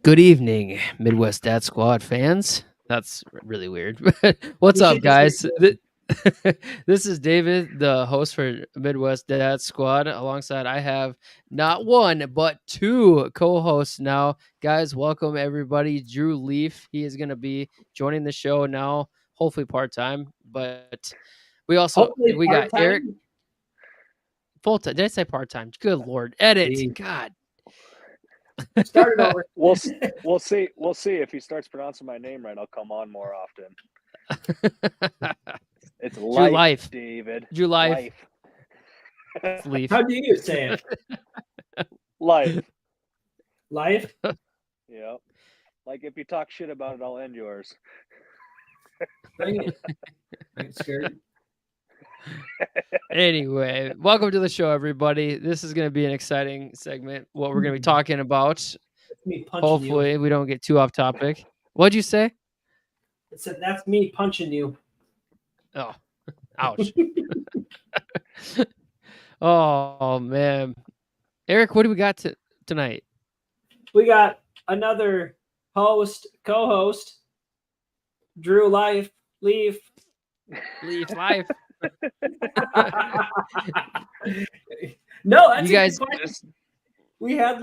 Good evening, Midwest Dad Squad fans. That's really weird. What's You up, should just say guys? This is David, the host for Midwest Dad Squad. Alongside, I have not one, but two co hosts now. Guys, welcome everybody. Drew Leaf, he is going to be joining the show now, hopefully part time. But hopefully we got Eric part-time. full time. Did I say part time? Good Lord. Edit. Jeez. God. Start it over. We'll see. We'll see if he starts pronouncing my name right. I'll come on more often. It's Drew Life. David. Drew Life. Leaf. How do you say it? Life. Life? Yeah. Like if you talk shit about it, I'll end yours. Bring it. I'm scared. Anyway, welcome to the show, everybody. This is going to be an exciting segment. What we're going to be talking about. That's me punching Hopefully, you. we don't get too off topic. What'd you say? It said that's me punching you. Oh, ouch. Oh, man. Eric, what do we got tonight? We got another co-host, Drew Life, Leaf. Leaf Life. No, that's You guys we had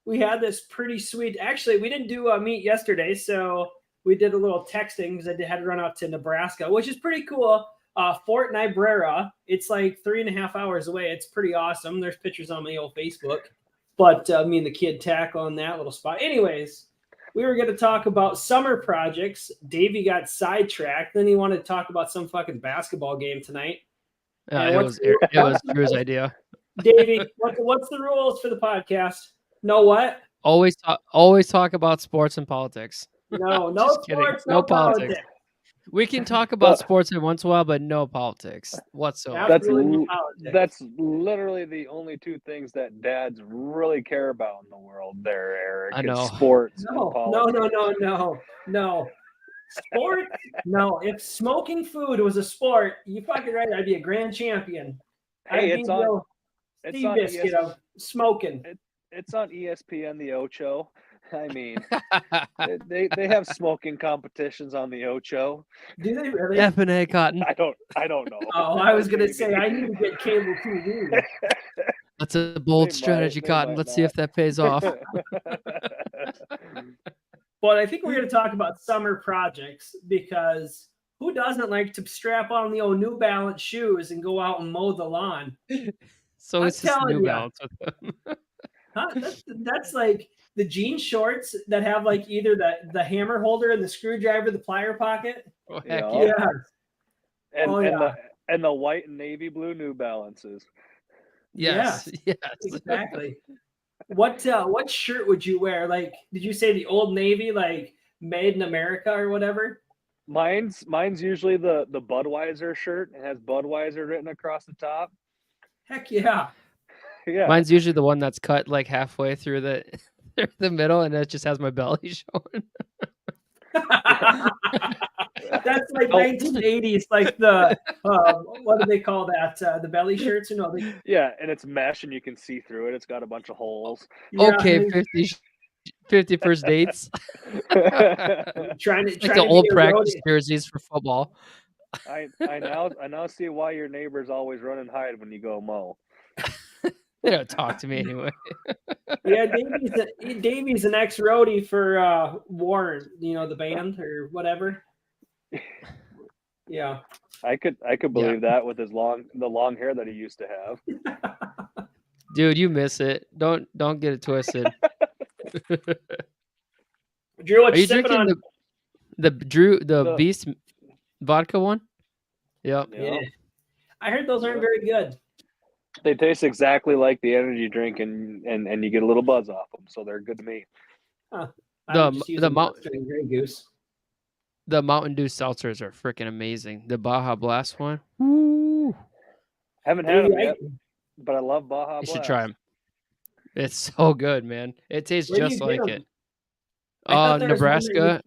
we had this pretty sweet. Actually, we didn't do a meet yesterday, so we did a little texting because I had to run out to Nebraska, which is pretty cool. Fort Niobrara. It's like 3.5 hours away. It's pretty awesome. There's pictures on my old Facebook. But me and the kid tackle on that little spot. Anyways, we were going to talk about summer projects. Davey got sidetracked. Then he wanted to talk about some fucking basketball game tonight. it was Drew's idea. Davey, what's the rules for the podcast? Know what? Always talk about sports and politics. No Just kidding. sports, No politics. We can talk about sports every once in a while, but no politics whatsoever. That's literally the only two things that dads really care about in the world there, Eric. I know. Sports and No. Sport? No. If smoking food was a sport, you fucking right, I'd be a grand champion. Hey, I'd it's on biscuit of smoking. It's on ESPN, the Ocho. I mean, they have smoking competitions on the Ocho. Do they really? F&A Cotton. I don't know. Oh, I was gonna say I need to get cable TV. That's a bold strategy, Cotton. Let's see if that pays off. But I think we're going to talk about summer projects because who doesn't like to strap on the old New Balance shoes and go out and mow the lawn? So it's just New Balance with them. Huh? That's like the jean shorts that have like either the hammer holder and the screwdriver, the plier pocket. Oh, heck yeah. Yeah. And the white and navy blue New Balances. Yes. Exactly. What shirt would you wear? Like, did you say the Old Navy, like made in America or whatever? Mine's usually the Budweiser shirt. It has Budweiser written across the top. Heck yeah. Yeah. Mine's usually the one that's cut like halfway through the middle, and it just has my belly showing. That's like 1980s, like the what do they call that? The belly shirts, Yeah, and it's mesh, and you can see through it. It's got a bunch of holes. Yeah, okay, 50 first dates. trying like to the old practice jerseys for football. I now see why your neighbors always run and hide when you go mow. They don't talk to me anyway. Yeah, Davey's an ex-roadie for Warren, the band or whatever. Yeah. I could believe that with the long hair that he used to have. Dude, you miss it. Don't get it twisted. Drew, are you drinking on? the Beast vodka one? Yep. Yeah. I heard those aren't very good. They taste exactly like the energy drink, and you get a little buzz off them, so they're good to me. Huh. The Mountain Dew seltzers are freaking amazing. The Baja Blast one. Woo. Haven't had them yet, but I love Baja Blast. You should try them. It's so good, man. It tastes just like it. Nebraska.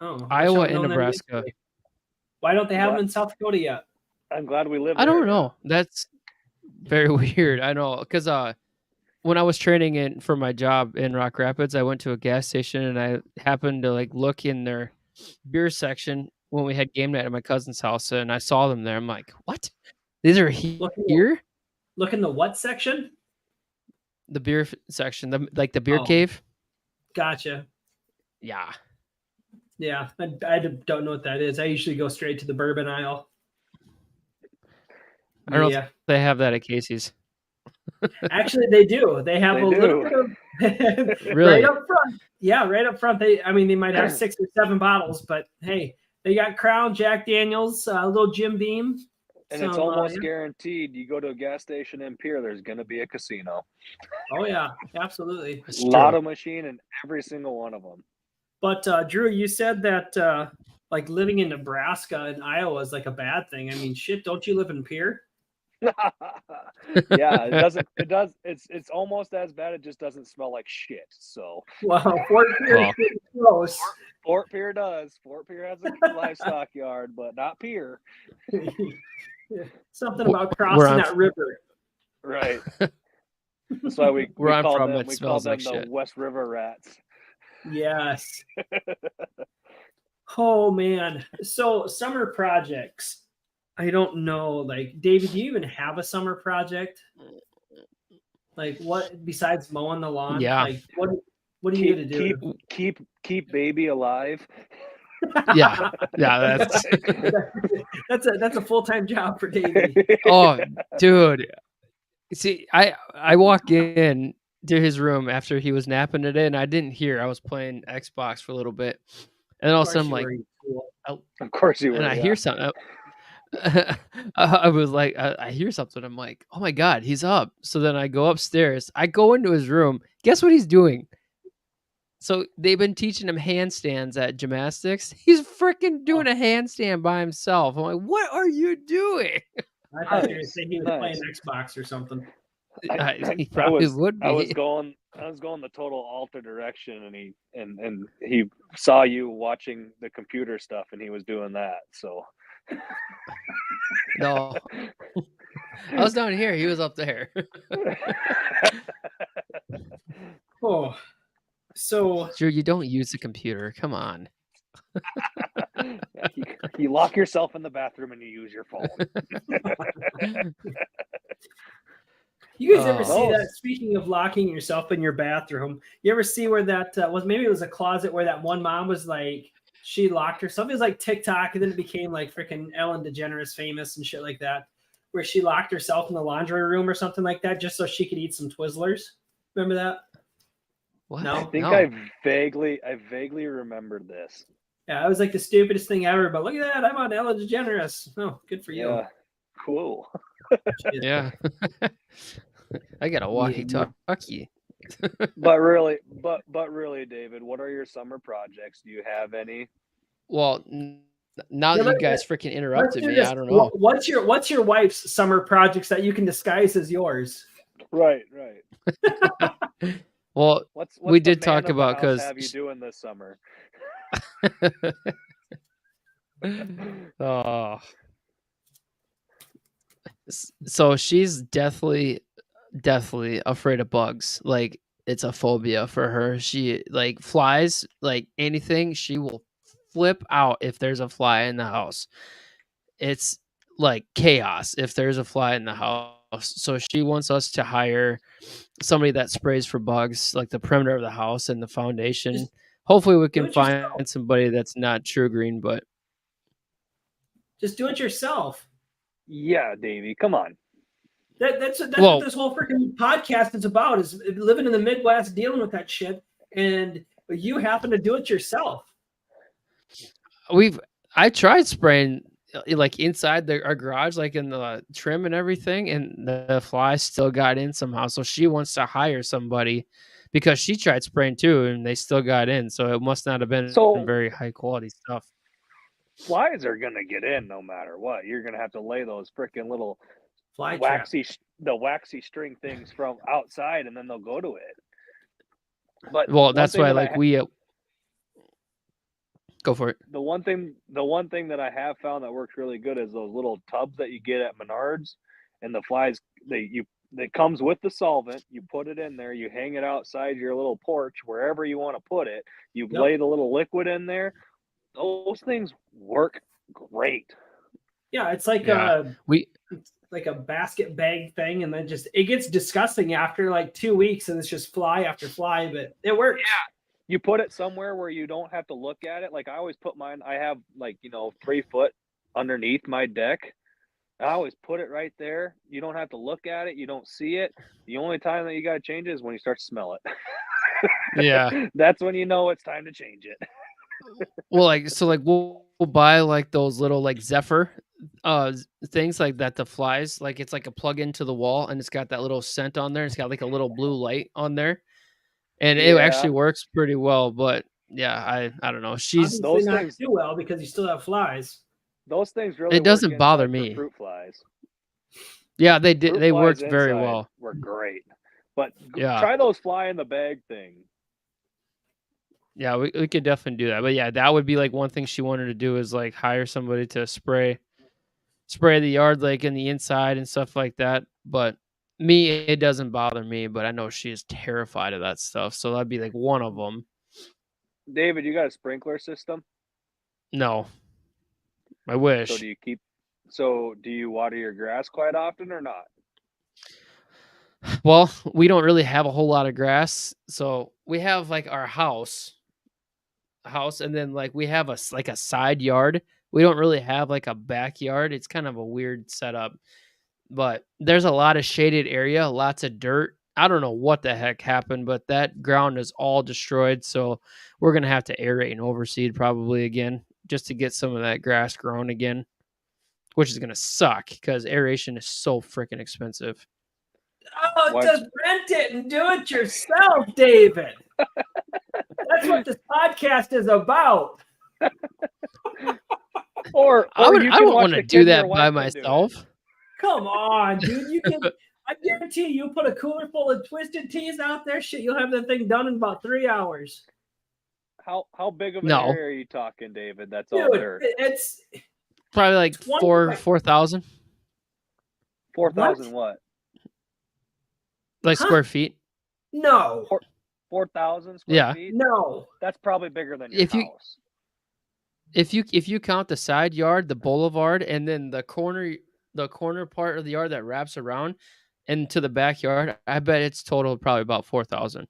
Iowa and Nebraska. Why don't they have them in South Dakota yet? I'm glad we live there. I don't know. That's very weird. I know, because when I was training in for my job in Rock Rapids, I went to a gas station and I happened to like look in their beer section when we had game night at my cousin's house, and I saw them there. I'm like, what? These are here? Look in the what section? The beer section, the beer cave. Gotcha. Yeah. Yeah, I don't know what that is. I usually go straight to the bourbon aisle. I don't know if they have that at Casey's. Actually, they do. They have a little bit of really right up front. Yeah, right up front. They might have 6 or 7 bottles, but hey, they got Crown, Jack Daniels, a little Jim Beam. And it's almost guaranteed. You go to a gas station in Pierre, there's going to be a casino. Oh yeah, absolutely. Lotto machine in every single one of them. But Drew, you said that like living in Nebraska and Iowa is like a bad thing. I mean, shit, don't you live in Pierre? Yeah, it does. It's almost as bad. It just doesn't smell like shit. So wow, Fort Pierre is close. Fort Pierre does. Fort Pierre has a livestock yard, but not Pierre. Something about crossing that river. Right. That's why we call them the West River Rats. Yes. Oh man. So summer projects. I don't know. Like, David, do you even have a summer project? Like, what besides mowing the lawn? Yeah. Like, what are you gonna do? Keep baby alive. Yeah. That's that's a full-time job for David. Oh, dude. See, I walk in to his room after he was napping today, and I didn't hear. I was playing Xbox for a little bit, and then all of a sudden, I'm like, of course you were. And I hear something. I was like, I hear something. I'm like, oh my God, he's up. So then I go upstairs. I go into his room. Guess what he's doing? So they've been teaching him handstands at gymnastics. He's freaking doing a handstand by himself. I'm like, what are you doing? I thought you were saying he was playing Xbox or something. He probably would be. I was going the total alter direction, and he saw you watching the computer stuff, and he was doing that. So no, I was down here. He was up there. Oh, so Drew, you don't use the computer. Come on. You lock yourself in the bathroom and you use your phone. You guys ever see that? Speaking of locking yourself in your bathroom, you ever see where that was? Maybe it was a closet where that one mom was like, she locked herself. It was like TikTok, and then it became like freaking Ellen DeGeneres famous and shit like that, where she locked herself in the laundry room or something like that just so she could eat some Twizzlers. Remember that? What? No, I think I vaguely remembered this. Yeah, it was like the stupidest thing ever. But look at that, I'm on Ellen DeGeneres. Oh, good for you. Yeah, cool. Yeah. I got a walkie-talkie. But really, David, what are your summer projects? Do you have any? Well, now that you guys freaking interrupted me, I don't know. What's your wife's summer projects that you can disguise as yours? Right. Well, what's we did talk about because have you doing this summer? Oh, so she's deathly afraid of bugs. Like, it's a phobia for her. She like flies, like anything. She will flip out if there's a fly in the house. It's like chaos if there's a fly in the house. So she wants us to hire somebody that sprays for bugs, like the perimeter of the house and the foundation. Hopefully we can find somebody that's not True Green, but just do it yourself. Yeah, Davey, come on. That's what this whole freaking podcast is about, is living in the Midwest, dealing with that shit, and you happen to do it yourself. I tried spraying like inside our garage, like in the trim and everything, and the flies still got in somehow. So she wants to hire somebody because she tried spraying too, and they still got in. So it must not have been very high quality stuff. Flies are gonna get in no matter what. You're gonna have to lay those freaking little fly waxy string things from outside, and then they'll go to it. But that's why we go for it. The one thing that I have found that works really good is those little tubs that you get at Menards, and the flies, you that comes with the solvent. You put it in there, you hang it outside your little porch, wherever you want to put it. You lay the little liquid in there. Those things work great. Yeah, it's like it's like a basket bag thing, and then it gets disgusting after like 2 weeks, and it's just fly after fly, but it works. Yeah. You put it somewhere where you don't have to look at it. Like I always put mine, I have 3 foot underneath my deck. I always put it right there. You don't have to look at it. You don't see it. The only time that you got to change it is when you start to smell it. Yeah. That's when you know it's time to change it. Well, we'll buy like those little like Zephyr things like that, the flies, like it's like a plug into the wall and it's got that little scent on there. It's got like a little blue light on there. And it actually works pretty well, but yeah, I don't know. She's those not things too well because you still have flies. Those things really it doesn't bother me. Fruit flies. Yeah, they did. They worked very well. Were great, but try those fly in the bag thing. Yeah, we could definitely do that. But yeah, that would be like one thing she wanted to do is like hire somebody to spray the yard like in the inside and stuff like that. But me, it doesn't bother me, but I know she is terrified of that stuff. So that'd be like one of them. David, you got a sprinkler system? No. I wish. So do you water your grass quite often or not? Well, we don't really have a whole lot of grass. So we have like our house, and then like we have a side yard. We don't really have like a backyard. It's kind of a weird setup. But there's a lot of shaded area, lots of dirt. I don't know what the heck happened, but that ground is all destroyed. So we're going to have to aerate and overseed probably again just to get some of that grass grown again, which is going to suck because aeration is so freaking expensive. Oh, just rent it and do it yourself, David. That's what this podcast is about. Or I don't want to do that by myself. Come on, dude. You can. I guarantee you put a cooler full of Twisted Teas out there. Shit, you'll have that thing done in about 3 hours. How big of an area are you talking, David? That's all dirt. It's probably like 4,000. 4,000 what? Like square feet? No. 4,000 square feet? No. That's probably bigger than your house. If you count the side yard, the boulevard, and then the corner part of the yard that wraps around into the backyard, I bet it's total probably about 4,000.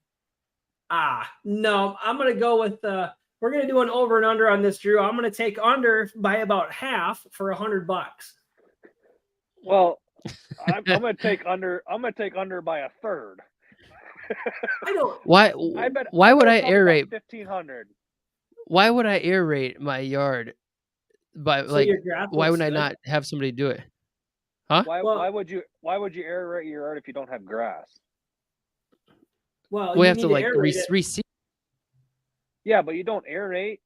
No, I'm gonna go with we're gonna do an over and under on this, Drew. I'm gonna take under by about half for $100. Well, I'm gonna take under. I'm gonna take under by a third. I don't. Why would I aerate 1,500? Why would I aerate my yard? But so why would I not have somebody do it? Huh? Why would you aerate your yard if you don't have grass? Well, we have to like reseed. Yeah, but you don't aerate.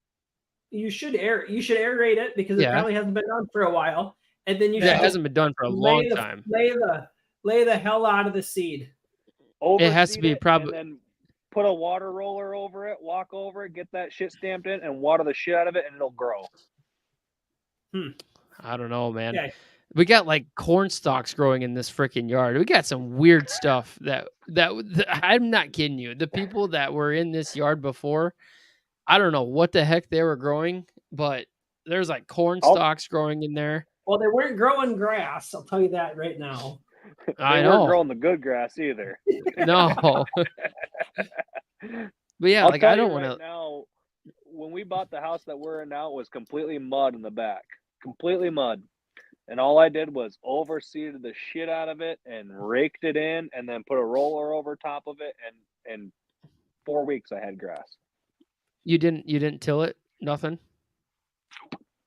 You should aerate it because it probably hasn't been done for a while, and then it hasn't been done for a long time. Lay the hell out of the seed. It has to be probably. And then put a water roller over it, walk over it, get that shit stamped in, and water the shit out of it, and it'll grow. I don't know, man. Yeah. We got like corn stalks growing in this freaking yard. We got some weird stuff that I'm not kidding you. The people that were in this yard before, I don't know what the heck they were growing, but there's like corn stalks growing in there. Well, they weren't growing grass. I'll tell you that right now. I know. They weren't growing the good grass either. No. But yeah, like I don't want to. Now, when we bought the house that we're in now, it was completely mud in the back, completely mud. And all I did was overseeded the shit out of it and raked it in and then put a roller over top of it. And in 4 weeks I had grass. You didn't till it? Nothing?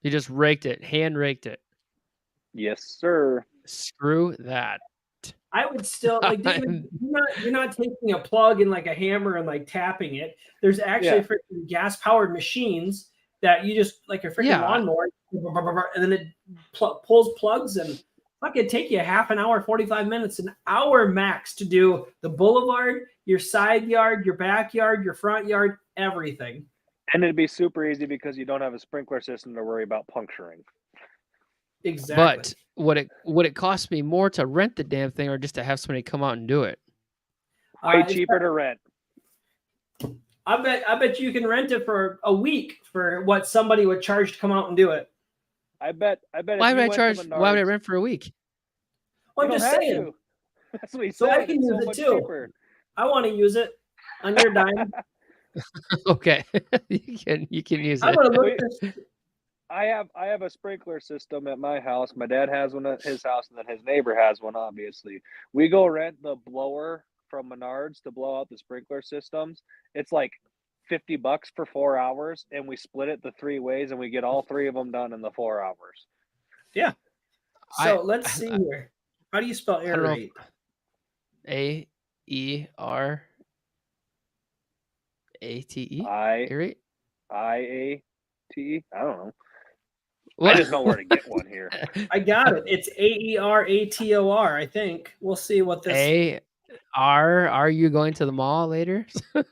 You just raked it, hand raked it. Yes, sir. Screw that. I would still like David, you're not taking a plug and like a hammer and like tapping it. There's actually freaking gas powered machines that you just like a freaking lawnmower and then it pulls plugs and fucking take you a half an hour, 45 minutes, an hour max to do the boulevard, your side yard, your backyard, your front yard, everything. And it'd be super easy because you don't have a sprinkler system to worry about puncturing. Exactly. But would it cost me more to rent the damn thing or just to have somebody come out and do it? Way It's cheaper to rent. I bet you can rent it for a week for what somebody would charge to come out and do it. I bet. Why would I charge? Why would I rent for a week? Well, I'm just saying. That's what he So said. I can It's use so it much too. cheaper. I want to use it on your dime. Okay, you can use I'm it. gonna look at this. I have a sprinkler system at my house. My dad has one at his house, and then his neighbor has one. Obviously, we go rent the blower from Menards to blow out the sprinkler systems. It's like $50 for 4 hours, and we split it the 3 ways, and we get all 3 of them done in the 4 hours. Yeah. So let's see here. How do you spell aerate? AERATE. Aerate. IATE. I don't know. What? I just know where to get one here. I got it. It's AERATOR. I think we'll see what this. Are you going to the mall later? Here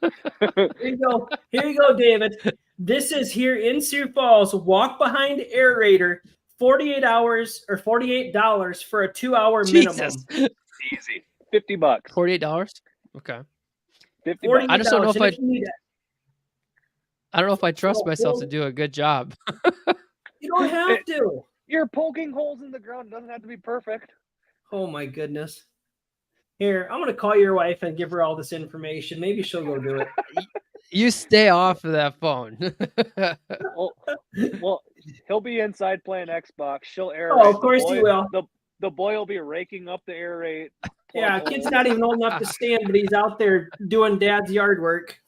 you go. Here you go, David. This is here in Sioux Falls. Walk behind aerator. 48 hours or $48 for a 2-hour minimum. Easy. $50. $48. Okay. $50. I just don't know if I don't know if I trust myself to do a good job. You don't have to. You're poking holes in the ground. It doesn't have to be perfect. Oh my goodness. Here, I'm gonna call your wife and give her all this information. Maybe she'll go do it. You stay off of that phone. Well, he'll be inside playing Xbox. She'll aerate. Oh, of course he will. The boy will be raking up the aerate. Yeah, kid's not even old enough to stand, but he's out there doing dad's yard work.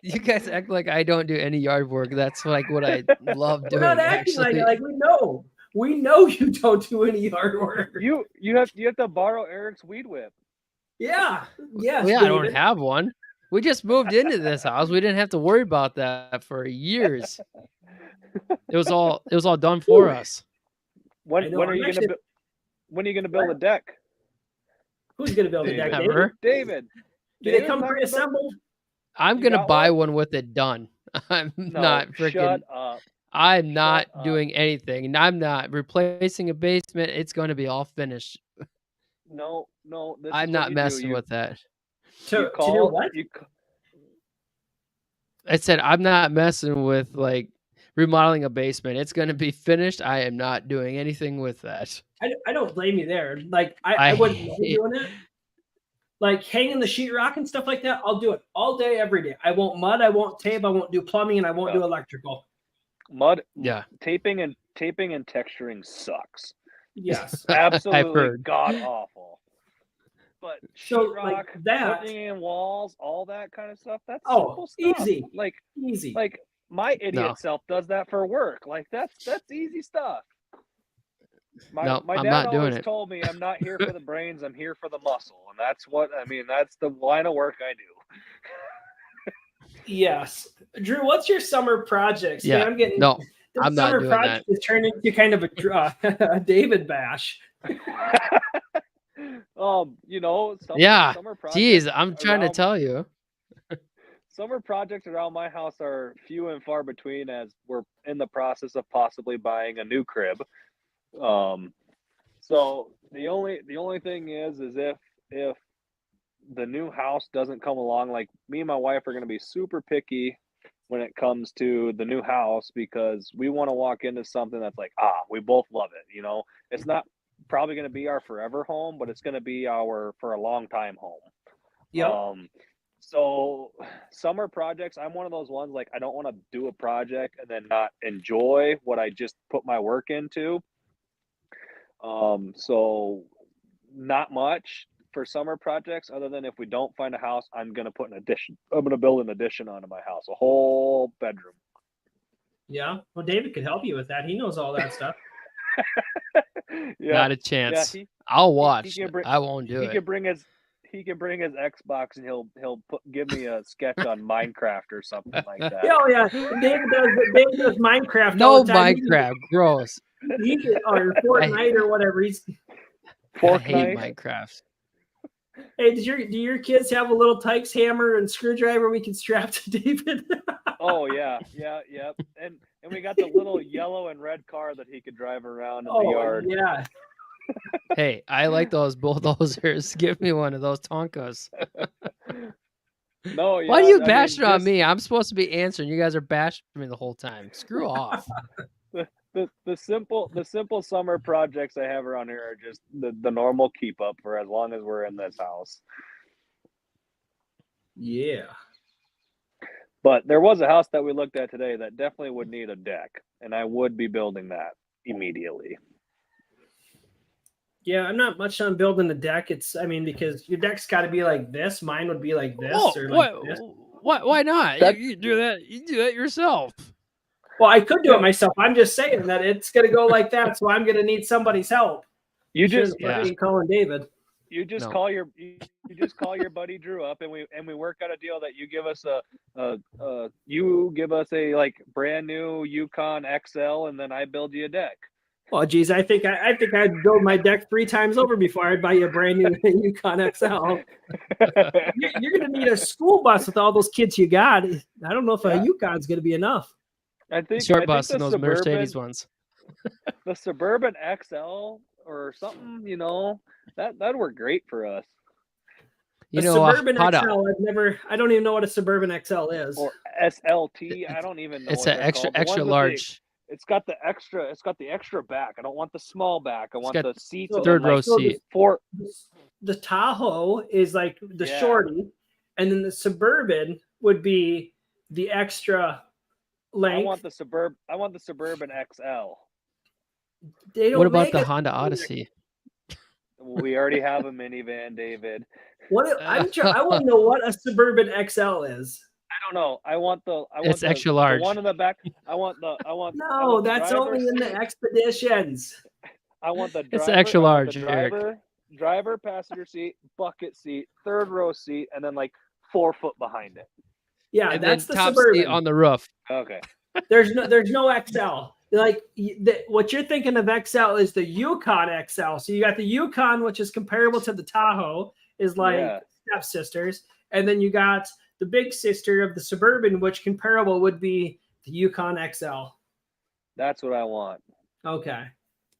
You guys act like I don't do any yard work. That's like what I love doing. We're not acting actually. like we know. We know you don't do any yard work. You have to borrow Eric's weed whip. Yeah. Yes. Well, yeah, I David. don't have one. We just moved into this house. We didn't have to worry about that for years. It was all done for us. When are you gonna build a deck? Who's gonna build a deck? Never. David. Do they come pre-assembled? I'm gonna buy one with it done. I'm not freaking. Shut up. I'm not doing anything, and I'm not replacing a basement. It's going to be all finished. No. I'm not messing with that. To do what? I said I'm not messing with like remodeling a basement. It's going to be finished. I am not doing anything with that. I don't blame you there. Like I wouldn't love doing it. Like hanging the sheetrock and stuff like that, I'll do it all day, every day. I won't mud, I won't tape, I won't do plumbing, and I won't do electrical. Mud, yeah. Taping and texturing sucks. Yes, absolutely god awful. But so sheetrock, like that, putting in walls, all that kind of stuff. That's simple stuff. Easy. Easy. Like my idiot self does that for work. Like that's easy stuff. My I'm dad not doing always it. told me I'm not here for the brains, I'm here for the muscle. And that's the line of work I do. Yes. Drew, what's your summer projects? Yeah. Man, I'm getting no. I'm not summer doing project that. is turned into kind of a David bash. Summer projects. Geez, I'm trying to tell you. Summer projects around my house are few and far between, as we're in the process of possibly buying a new crib. So the only thing is if the new house doesn't come along, like me and my wife are going to be super picky when it comes to the new house, because we want to walk into something that's like, we both love it. You know, it's not probably going to be our forever home, but it's going to be our for a long time home. Yeah. So summer projects, I'm one of those ones, like I don't want to do a project and then not enjoy what I just put my work into. So not much for summer projects, other than if we don't find a house, I'm going to put an addition. I'm going to build an addition onto my house, a whole bedroom. Yeah. Well, David could help you with that. He knows all that stuff. Yeah. Not a chance. Yeah, I'll watch. I won't do it. He can bring his Xbox and he'll give me a sketch on Minecraft or something like that. Oh yeah, David does Minecraft. No all the time. Minecraft, gross. Or Fortnite or whatever. I hate Minecraft. Hey, do your kids have a little Tykes hammer and screwdriver we can strap to David? Oh yeah. And and we got the little yellow and red car that he could drive around in the yard. Yeah. Hey, I like those bulldozers. Give me one of those Tonkas. No, yeah. Why do you I bash mean, it on just me? I'm supposed to be answering. You guys are bashing me the whole time. Screw off. the simple summer projects I have around here are just the normal keep up for as long as we're in this house. Yeah. But there was a house that we looked at today that definitely would need a deck, and I would be building that immediately. Yeah, I'm not much on building the deck. Because your deck's got to be like this. Mine would be like this or like this. Why not? You do that. You do that yourself. Well, I could do it myself. I'm just saying that it's going to go like that, so I'm going to need somebody's help. You just calling David. You just call your buddy Drew up, and we work out a deal that you give us a like brand new Yukon XL, and then I build you a deck. Well, geez, I think I'd build my deck 3 times over before I'd buy you a brand new Yukon XL. You're going to need a school bus with all those kids you got. I don't know if a Yukon's going to be enough. I think short bus and those Mercedes ones. The Suburban XL or something, that'd work great for us. Suburban XL, I don't even know what a Suburban XL is. Or SLT, I don't even know. It's an extra large. It's got the extra back. I don't want the small back. I want the seats. Third row seat. The Tahoe is like the shorty, and then the Suburban would be the extra length. I want the Suburban XL. What about the Honda Odyssey? We already have a minivan, David. I want to know what a Suburban XL is. I don't know. It's extra large. The one in the back. No, that's only in the Expeditions. I want the driver. It's extra large, driver, passenger seat, bucket seat, third row seat, and then like 4 foot behind it. Yeah, and that's then the top Suburban seat on the roof. Okay. There's no XL. Like what you're thinking of XL is the Yukon XL. So you got the Yukon, which is comparable to the Tahoe, is like stepsisters, and then you got the big sister of the Suburban, which comparable would be the Yukon XL. That's what I want. Okay.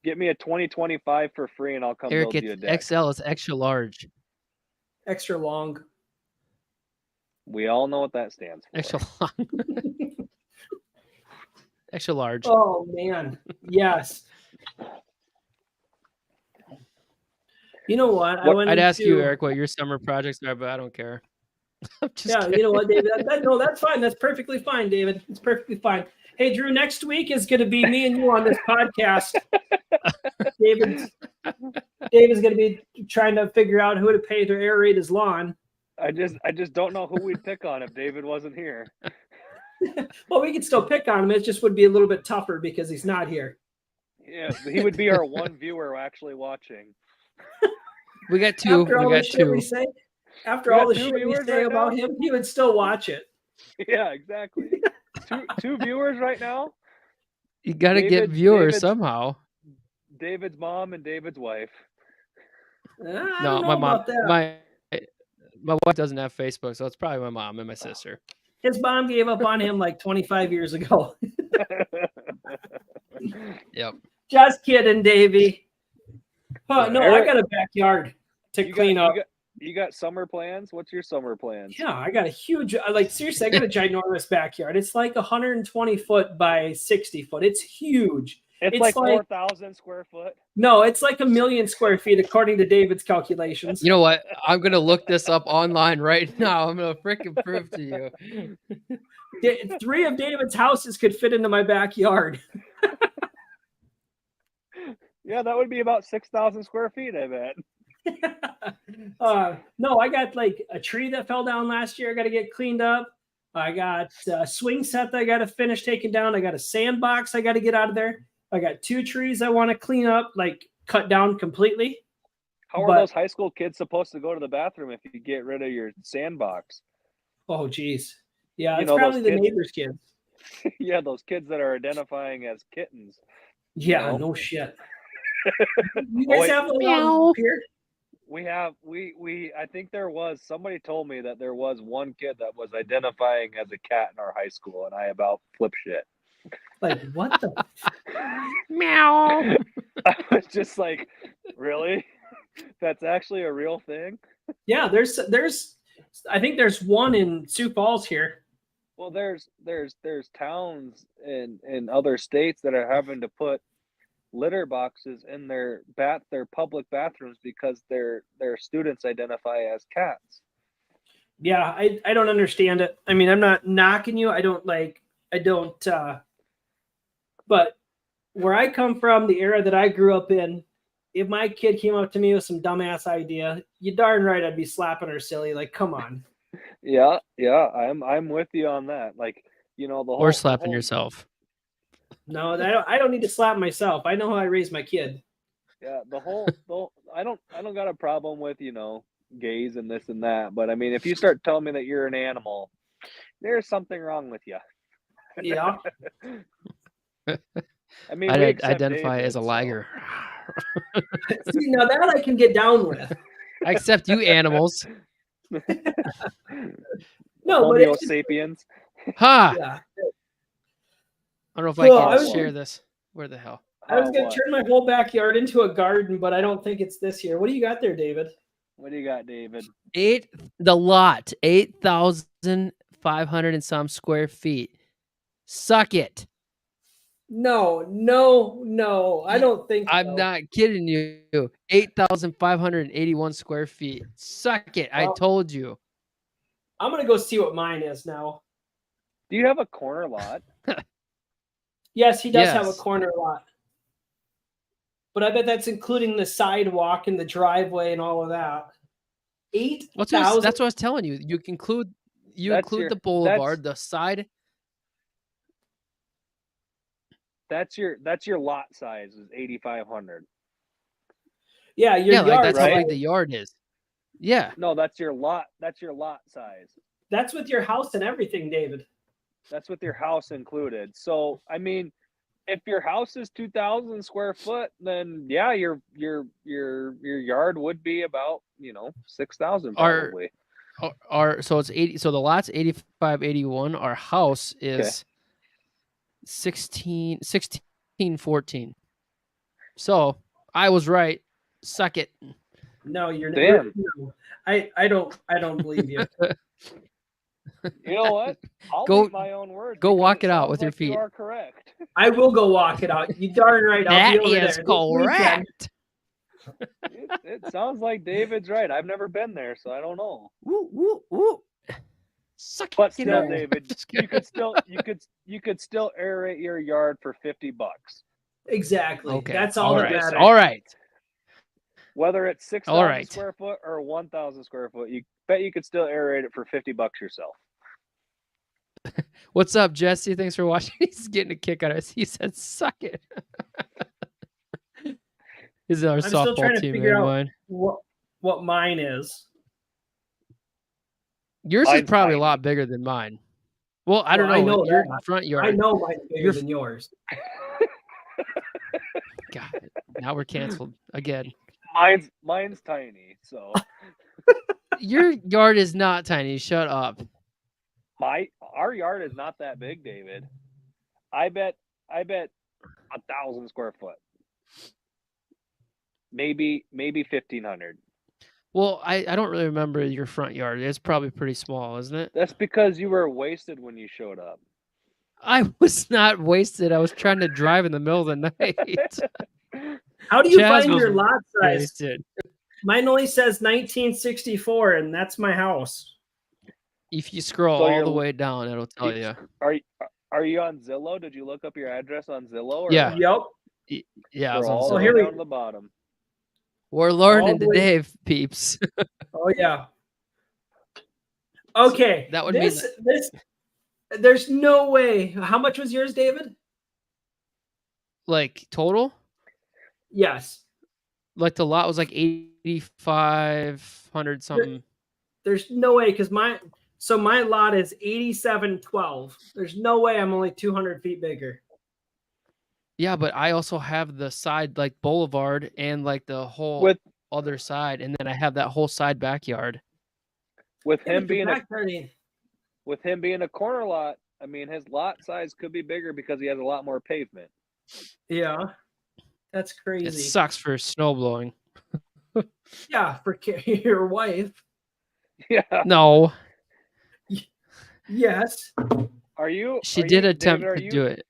Get me a 2025 for free, and I'll come build you a deck. XL is extra large. Extra long. We all know what that stands for. Extra long. Extra large. Oh man, yes. You know what? I'd ask you, Eric, what your summer projects are, but I don't care. Kidding. You know what, David? That's fine. That's perfectly fine, David. It's perfectly fine. Hey, Drew, next week is going to be me and you on this podcast. David's going to be trying to figure out who to pay to aerate his lawn. I just don't know who we'd pick on if David wasn't here. Well, we could still pick on him. It just would be a little bit tougher because he's not here. Yeah, he would be our one viewer actually watching. We got two. After all the shit we say about him, he would still watch it. Yeah, exactly. two viewers right now. You got to get viewers somehow. David's mom and David's wife. No, my mom. My wife doesn't have Facebook, so it's probably my mom and my sister. His mom gave up on him like 25 years ago. Yep. Just kidding, Davey. Oh, no, Eric, I got a backyard to clean up. You got summer plans? What's your summer plans? Yeah, I got a huge, seriously, I got a ginormous backyard. It's like 120 foot by 60 foot. It's huge. It's like 4,000 square foot. No, it's like 1 million square feet, according to David's calculations. You know what? I'm going to look this up online right now. I'm going to freaking prove to you. 3 of David's houses could fit into my backyard. Yeah, that would be about 6,000 square feet, I bet. No, I got like a tree that fell down last year. I got to get cleaned up. I got a swing set that I got to finish taking down. I got a sandbox I got to get out of there. I got 2 trees I want to clean up, like cut down completely. How are those high school kids supposed to go to the bathroom if you get rid of your sandbox? Oh, geez. Yeah, it's probably the neighbor's kids. Yeah, those kids that are identifying as kittens. Yeah, no shit. You guys have a up here? I think somebody told me that there was one kid that was identifying as a cat in our high school, and I about flip shit. Like, what the? Meow. I was just like, really? That's actually a real thing? Yeah, there's. I think there's one in Sioux Falls here. Well, there's towns in other states that are having to put litter boxes in their public bathrooms because their students identify as cats. Yeah, I don't understand it. I mean, I'm not knocking you. I don't. But where I come from, the era that I grew up in, if my kid came up to me with some dumbass idea, you darn right I'd be slapping her silly. Like, come on. Yeah, I'm with you on that. Like, the whole Or slapping the whole, yourself. No, I don't need to slap myself. I know how I raise my kid. Yeah, the whole I don't got a problem with, gays and this and that, but I mean, if you start telling me that you're an animal, there's something wrong with you. Yeah. I mean, I we accept identify David, as a so- liger. See, now that I can get down with. I accept you animals. No, but Homo it's just, sapiens. Ha! yeah. I don't know if I Well, can I was- share this. Where the hell? I was gonna What? turn my whole backyard into a garden, but I don't think it's this year. What do you got there, David? What do you got, David? The lot, 8,500 and some square feet. Suck it. No. I don't think so. I'm not kidding you. 8,581 square feet. Suck it. I Well- told you. I'm gonna go see what mine is now. Do you have a corner lot? Yes, he does have a Yes. corner lot. But I bet that's including the sidewalk and the driveway and all of that. 8,000. That's what I was telling you. You include That's your- the boulevard, the side. That's your lot size is 8,500. Yeah, your Yeah, yard. like that's how right? big the yard is. Yeah. No, that's your lot. That's your lot size. That's with your house and everything, David. That's with your house included. So, I mean, if your house is 2,000 square foot, then yeah, your yard would be about 6,000 Our- probably. So it's 80. So the lot's 85, 81. Our house is 16, 14. So I was right. Suck it. No, you're Damn. no. I don't believe you. You know what? I'll Go- eat my own words. go because walk it out sounds with your like you feet. are correct. I will go walk it out. You darn right. I'll That be over is there. This weekend. correct. It sounds like David's right. I've never been there, so I don't know. Woo, woo, woo. Suck But it. still, in. David, Just you kidding. could still aerate your yard for $50. Exactly. Okay. That's all that right. matters. All right. Whether it's 6,000 All right. square foot or 1,000 square foot, you could still aerate it for $50 yourself. What's up, Jesse? Thanks for watching. He's getting a kick out of us. He said, "Suck it." This is our I'm still trying softball to team. figure out Mine. what mine is. Yours is Mine's probably a tiny. lot bigger than mine. Well, I don't Well, I know. know Your that. front yard. I know mine's bigger You're- than yours. God, now we're canceled again. Mine's tiny, so Your yard is not tiny. Shut up. our yard is not that big, David. I bet 1,000 square foot. Maybe 1,500. Well, I don't really remember your front yard. It's probably pretty small, isn't it? That's because you were wasted when you showed up. I was not wasted. I was trying to drive in the middle of the night. How do you Chaz find was your lot size? Wasted. Mine only says 1964, and that's my house. If you scroll So all you're- the way down, it'll tell you. Are you on Zillow? Did you look up your address on Zillow? Or Yeah. what? Yep. Yeah, I was Scroll on all So the Zillow. here way we- down to the bottom. We're learning all the way- today, peeps. Oh yeah. Okay. That would mean this. There's no way. How much was yours, David? Like total, Yes. like the lot was like 8,500 something. There's no way because my lot is 8712. There's no way I'm only 200 feet bigger. Yeah, but I also have the side like boulevard and like the whole With other side, and then I have that whole side backyard. with Yeah, him but your being a backyard ain't- with him being a corner lot, I mean, his lot size could be bigger because he has a lot more pavement. Yeah, that's It crazy. sucks for snow blowing. Yeah, for your wife. Yeah. No, Yes. Are you? she are did you, attempt David, to do it.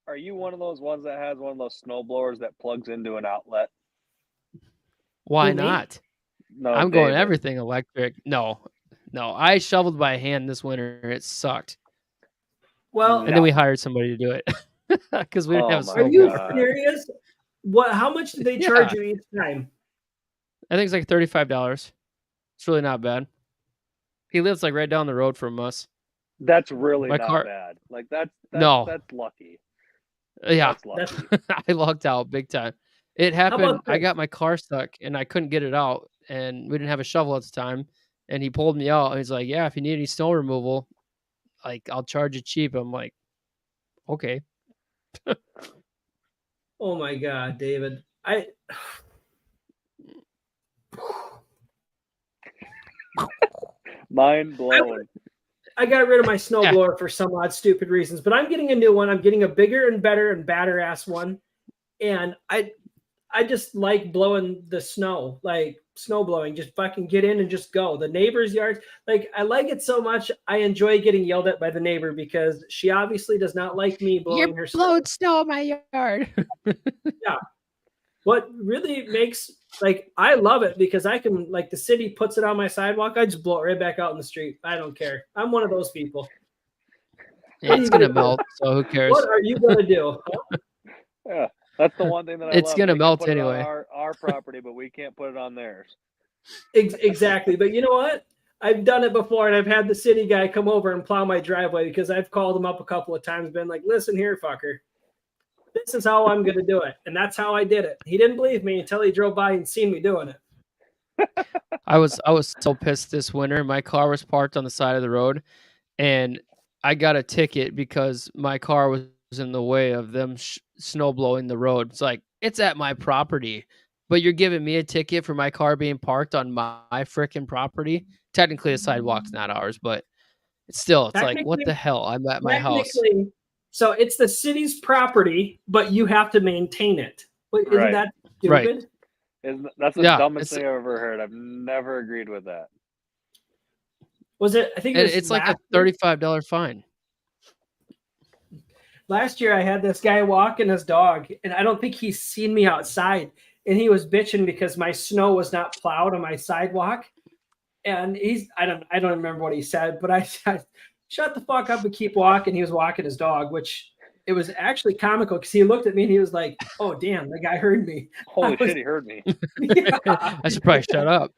Are you one of those ones that has one of those snow blowers that plugs into an outlet? Why Who, me? not? No, I'm going David. everything electric. No. I shoveled by hand this winter. It sucked. Well, And then we hired somebody to do it because we didn't Oh have a my are you snowblower. serious? What? How much did they charge you each time? I think it's like $35. It's really not bad. He lives like right down the road from us. That's really My not car- bad. Like that's No. that's lucky. Yeah, That's lucky. I lucked out big time. It about happened. I this? got my car stuck and I couldn't get it out, and we didn't have a shovel at the time. And he pulled me out. And he's like, "Yeah, if you need any snow removal, like I'll charge you cheap." I'm like, "Okay." Oh my God, David. Mind blown. I got rid of my Yeah. snowblower for some odd stupid reasons, but I'm getting a new one. I'm getting a bigger and better and badder ass one. And I just like blowing the snow, like snow blowing, just fucking get in and just go. The neighbor's yards, like I like it so much. I enjoy getting yelled at by the neighbor because she obviously does not like me blowing her snow. blowing snow in my yard. What really makes, like, I love it because I can, like, the city puts it on my sidewalk. I just blow it right back out in the street. I don't care. I'm one of those people. Yeah, it's gonna melt, so who cares? What are you gonna do? Yeah, that's the one thing that I It's love. gonna They can melt put it on anyway. our property, but we can't put it on theirs. Exactly. But you know what? I've done it before, and I've had the city guy come over and plow my driveway because I've called him up a couple of times, been like, listen here, fucker. This is how I'm going to do it. And that's how I did it. He didn't believe me until he drove by and seen me doing it. I was so pissed this winter. My car was parked on the side of the road, and I got a ticket because my car was in the way of them snow blowing the road. It's like, it's at my property, but you're giving me a ticket for my car being parked on my freaking property. Technically, the sidewalk's not ours, but it's like, what the hell? I'm at my house. So it's the city's property, but you have to maintain it. Isn't Right. that stupid? Right. That's the Yeah, dumbest thing I've ever heard. I've never agreed with that. Was it? I think it was It's like a last year. $35 fine. Last year, I had this guy walking his dog, and I don't think he's seen me outside. And he was bitching because my snow was not plowed on my sidewalk. And I don't remember what he said, but I said, shut the fuck up and keep walking. He was walking his dog, which it was actually comical because he looked at me and he was like, oh, damn, the guy heard me. Holy shit, he heard me. Yeah. I should probably shut up.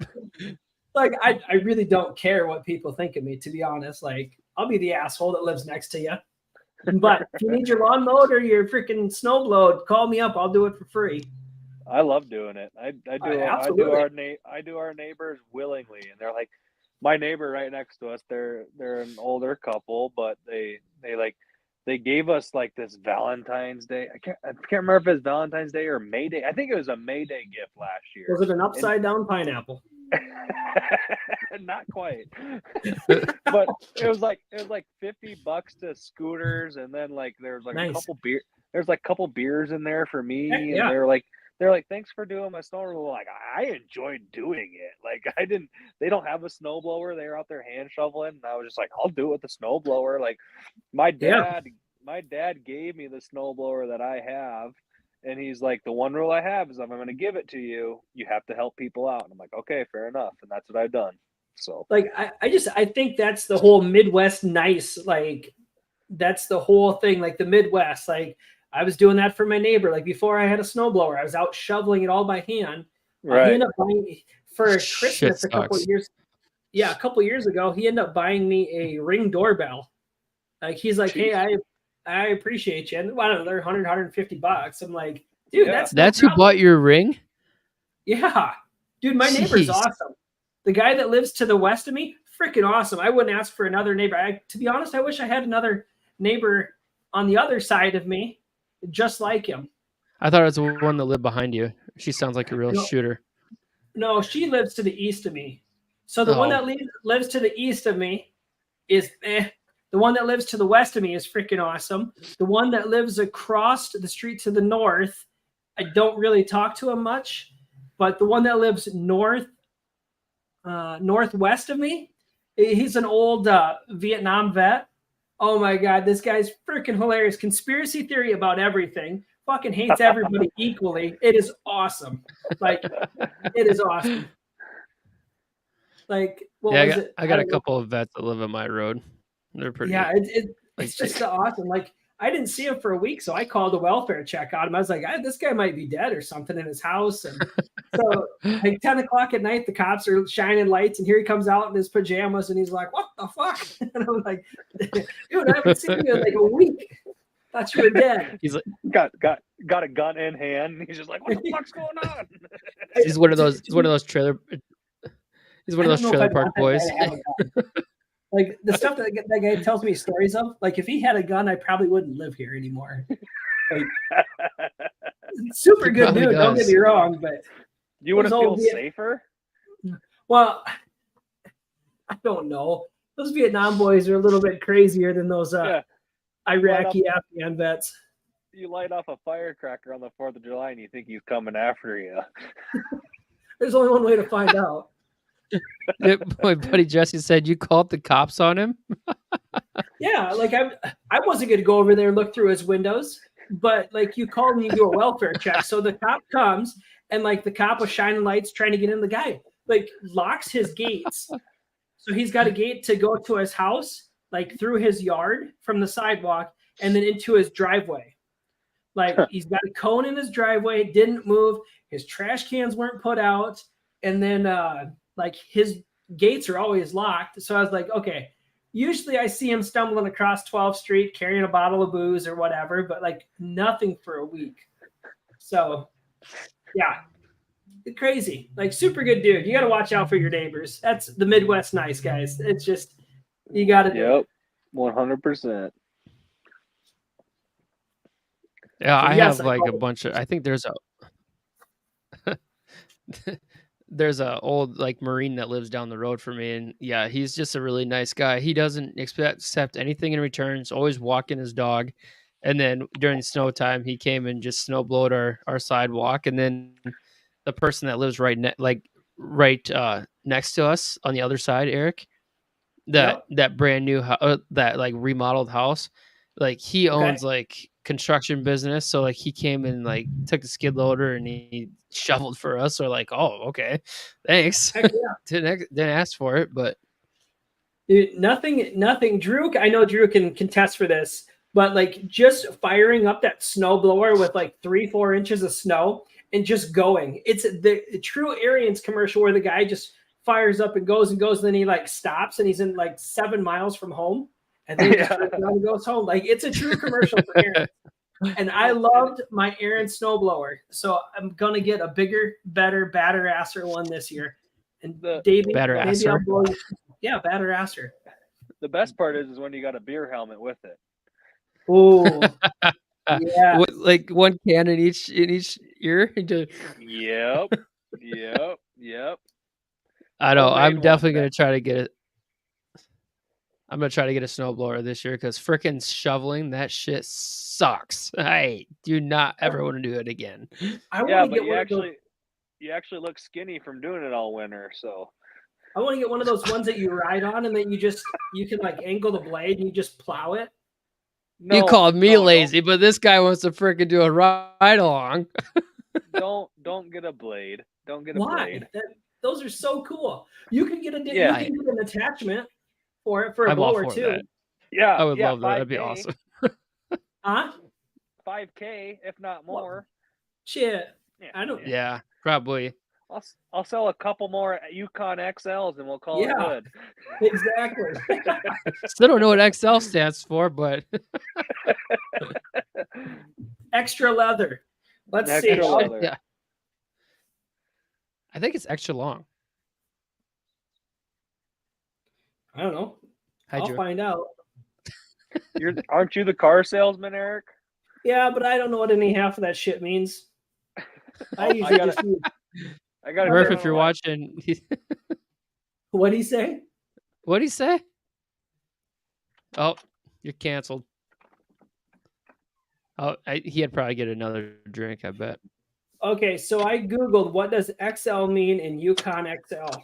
Like, I really don't care what people think of me, to be honest. Like, I'll be the asshole that lives next to you. But if you need your lawn mowed or your freaking snow blowed, call me up. I'll do it for free. I love doing it. I do our neighbors willingly, and they're like, my neighbor right next to us. They're an older couple, but they gave us like this Valentine's Day. I can't remember if it's Valentine's Day or May Day. I think it was a May Day gift last year. Was it an upside down pineapple? Not quite, but it was like $50 to scooters, and then like there's like Nice. a couple beers in there for me, Heck yeah. and they're like, thanks for doing my snow removal. Like, I enjoyed doing it. Like, they don't have a snow blower. They're out there hand shoveling, and I was just like, I'll do it with the snow blower. Like, my dad gave me the snow blower that I have. And he's like, the one rule I have is if I'm going to give it to you, you have to help people out. And I'm like, okay, fair enough. And that's what I've done. So, like, I think that's the whole Midwest nice. Like, that's the whole thing. Like the Midwest, like I was doing that for my neighbor. Like before I had a snowblower, I was out shoveling it all by hand. right. He ended up buying for Christmas a couple of years. Yeah, a couple of years ago, he ended up buying me a Ring doorbell. Like he's like, Jeez. hey, I appreciate you. And I don't know, they're $100, $150. I'm like, dude, Yeah. that's Who bought your ring? Yeah. Dude, my neighbor's Jeez. awesome. The guy that lives to the west of me, freaking awesome. I wouldn't ask for another neighbor. To be honest, I wish I had another neighbor on the other side of me, just like him. I thought it was the one that lived behind you. She sounds like a real shooter. No, she lives to the east of me. So the one that lives to the east of me is The one that lives to the west of me is freaking awesome. The one that lives across the street to the north, I don't really talk to him much. But the one that lives northwest of me, he's an old Vietnam vet. Oh my God, this guy's freaking hilarious. Conspiracy theory about everything. Fucking hates everybody equally. It is awesome. Like, it is awesome. Like, what was it? I got a couple of vets that live on my road. They're pretty. Yeah, it's just so awesome. Like, I didn't see him for a week, so I called a welfare check on him. I was like, this guy might be dead or something in his house. And so, like 10 o'clock at night, the cops are shining lights, and here he comes out in his pajamas, and he's like, "What the fuck?" And I'm like, "Dude, I haven't seen you in like a week. Thought you were dead." He's like, got a gun in hand. He's just like, "What the fuck's going on?" He's one of those. He's one of those trailer. He's one of those trailer park boys. Like the stuff that guy tells me stories of, like if he had a gun, I probably wouldn't live here anymore. Like, super good dude, don't get me wrong, but you want to feel safer? Well, I don't know. Those Vietnam boys are a little bit crazier than those Iraqi Afghan vets. You light off a firecracker on the 4th of July and you think he's coming after you. There's only one way to find out. My buddy Jesse said you called the cops on him. Yeah, like I wasn't going to go over there and look through his windows, but like you called and you do a welfare check. So the cop comes and like the cop was shining lights trying to get in. The guy like locks his gates. So he's got a gate to go to his house, like through his yard from the sidewalk and then into his driveway. Like he's got a cone in his driveway, didn't move. His trash cans weren't put out. And then like his gates are always locked. So I was like, okay, usually I see him stumbling across 12th Street carrying a bottle of booze or whatever, but like nothing for a week. So yeah, crazy, like super good dude. You got to watch out for your neighbors. That's the Midwest nice, guys. It's just, you got to do it. 100%. Yeah, I have like a bunch of, I think there's a old like Marine that lives down the road from me, and yeah, he's just a really nice guy. He doesn't accept anything in return. He's always walking his dog. And then during snow time, he came and just snow blowed our sidewalk. And then the person that lives right next to us on the other side, Eric, that brand new that like remodeled house, like he owns like construction business, so like he came and like took the skid loader and he shoveled for us. So like, oh, okay, thanks. Heck yeah. didn't ask for it, but dude, nothing. Drew, I know Drew can contest for this, but like just firing up that snow blower with like 3-4 inches of snow and just going. It's the true Arians commercial where the guy just fires up and goes, and then he like stops and he's in like 7 miles from home. And then he goes home. Like it's a true commercial for Aaron. And I loved my Aaron snowblower. So I'm gonna get a bigger, better, badder asser one this year. And David, badder asser. Badder asser. The best part is when you got a beer helmet with it. Oh yeah. Like one can in each ear. Yep. I know. I'm definitely gonna try to get it. I'm going to try to get a snowblower this year because freaking shoveling, that shit sucks. I do not ever want to do it again. But you actually look skinny from doing it all winter. So I want to get one of those ones that you ride on and then you can like angle the blade and you just plow it. No, you called me lazy, but this guy wants to freaking do a ride along. Don't get a blade. Don't get a blade. Those are so cool. You can get an attachment for a blower too. That. Yeah, I would love that. That'd be awesome. Huh? 5K, if not more. Shit. I don't. Yeah, probably. I'll sell a couple more Yukon XLs and we'll call it good. Exactly. Still don't know what XL stands for, but extra leather. Let's see. Leather. Yeah. I think it's extra long. I don't know. I'll find out. Aren't you the car salesman, Eric? Yeah, but I don't know what any half of that shit means. Murph, if you're watching. What'd he say? What'd he say? Oh, you're canceled. Oh, he had probably get another drink, I bet. Okay, so I Googled what does XL mean in Yukon XL.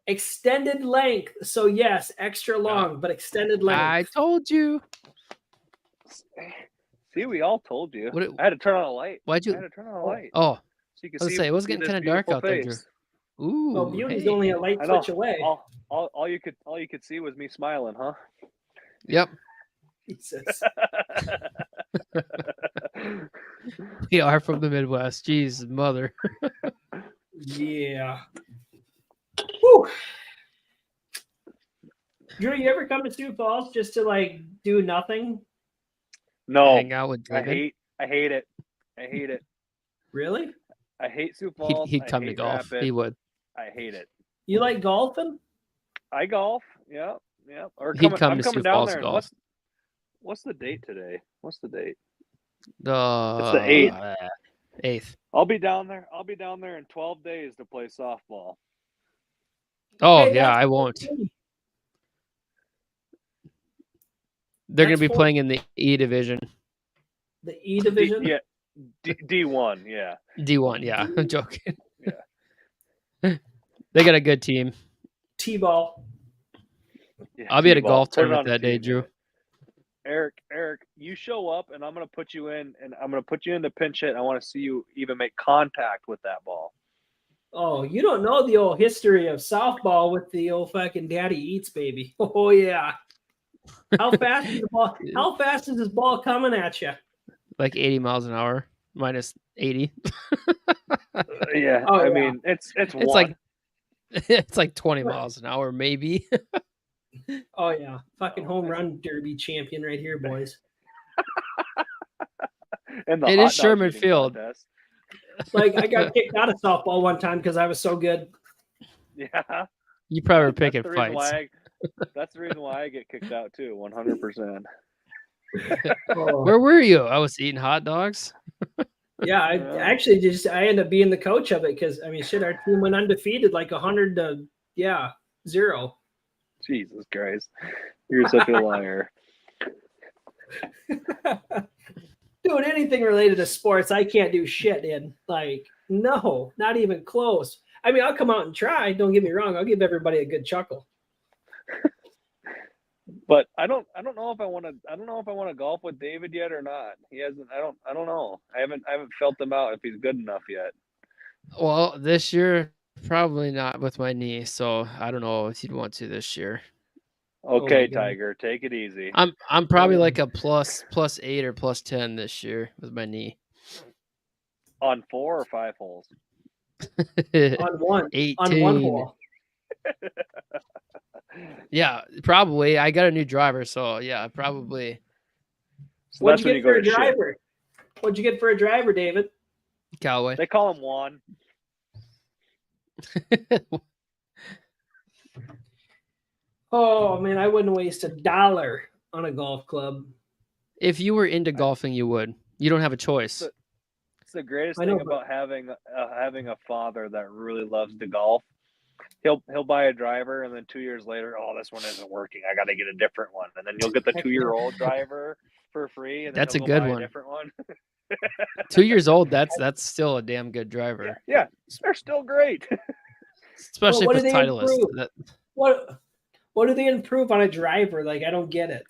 Extended length. So yes, extra long, but extended length. I told you. See, we all told you. What I had to turn on a light. Why'd you? I had to turn on a light. Oh, So you can I was see. say it was see getting this kind of dark beautiful out there, Drew. face. Ooh, Well, beauty's hey. only a light I know. switch away. All you could see was me smiling, huh? Yep. Jesus. We are from the Midwest. Jeez, mother. Yeah. Whew. Drew, you ever come to Sioux Falls just to like do nothing? No, Hang out with David. I hate it. I hate it. Really? I hate Sioux Falls. He'd I come to hate golf. Rapid. He would. I hate it. You like golfing? I golf. Yeah. Or He'd come I'm to coming Sioux down Falls there. to And golf. what's the date today? What's the date? The 8th. 8th. I'll be down there. I'll be down there in 12 days to play softball. Oh Hey, yeah, that's I won't. cool. They're going That's to be cool. playing in the E division. The E division? Yeah. D1, yeah. D1, yeah. I'm joking. Yeah. They got a good team. T-ball. Yeah, I'll be at a T-ball. golf Put it tournament on a that day, team, Drew. yeah. Eric, you show up and I'm gonna put you in, and I'm gonna put you in the pinch hit. I want to see you even make contact with that ball. Oh, you don't know the old history of softball with the old fucking daddy eats baby. Oh yeah. How fast is the ball? How fast is this ball coming at you? Like 80 miles an hour, minus 80. Yeah, Oh, I yeah. mean it's It's one. like it's like 20 miles an hour, maybe. Oh yeah, fucking home run derby champion right here, boys. And the It hot is dog Sherman eating Field. contest. Like I got kicked out of softball one time because I was so good. Yeah, You probably were that's picking the reason fights. that's the reason why I get kicked out too. 100%. Oh, Where were you? I was eating hot dogs. yeah, I Yeah. actually I ended up being the coach of it because I mean, shit, our team went undefeated, like 100 to 0. Jesus Christ, you're such a liar. Doing anything related to sports, I can't do shit in. Like, no, not even close. I mean, I'll come out and try. Don't get me wrong. I'll give everybody a good chuckle. But I don't know if I want to golf with David yet or not. He hasn't. I don't know. I haven't felt him out if he's good enough yet. Well, this year probably not with my knee, so I don't know if you'd want to this year. Okay, God. Tiger, take it easy. I'm probably like a plus 8 or plus 10 this year with my knee. On 4 or 5 holes. On one 18. on one hole. Yeah, probably. I got a new driver, so yeah, probably. So What'd that's you when get you for go a to shit. driver? What'd you get for a driver, David? Callaway. They call him Juan. Oh man, I wouldn't waste $1 on a golf club. If you were into golfing, you would. You don't have a choice. It's the greatest I know, thing but- about having a father that really loves to golf. He'll buy a driver, and then 2 years later, oh, this one isn't working. I got to get a different one, and then you'll get the 2-year-old driver for free. And then That's he'll a go good buy one. A different one. 2 years old, that's still a damn good driver. Yeah, they're still great. Especially what if do it's they Titleist. improve? What do they improve on a driver? Like, I don't get it.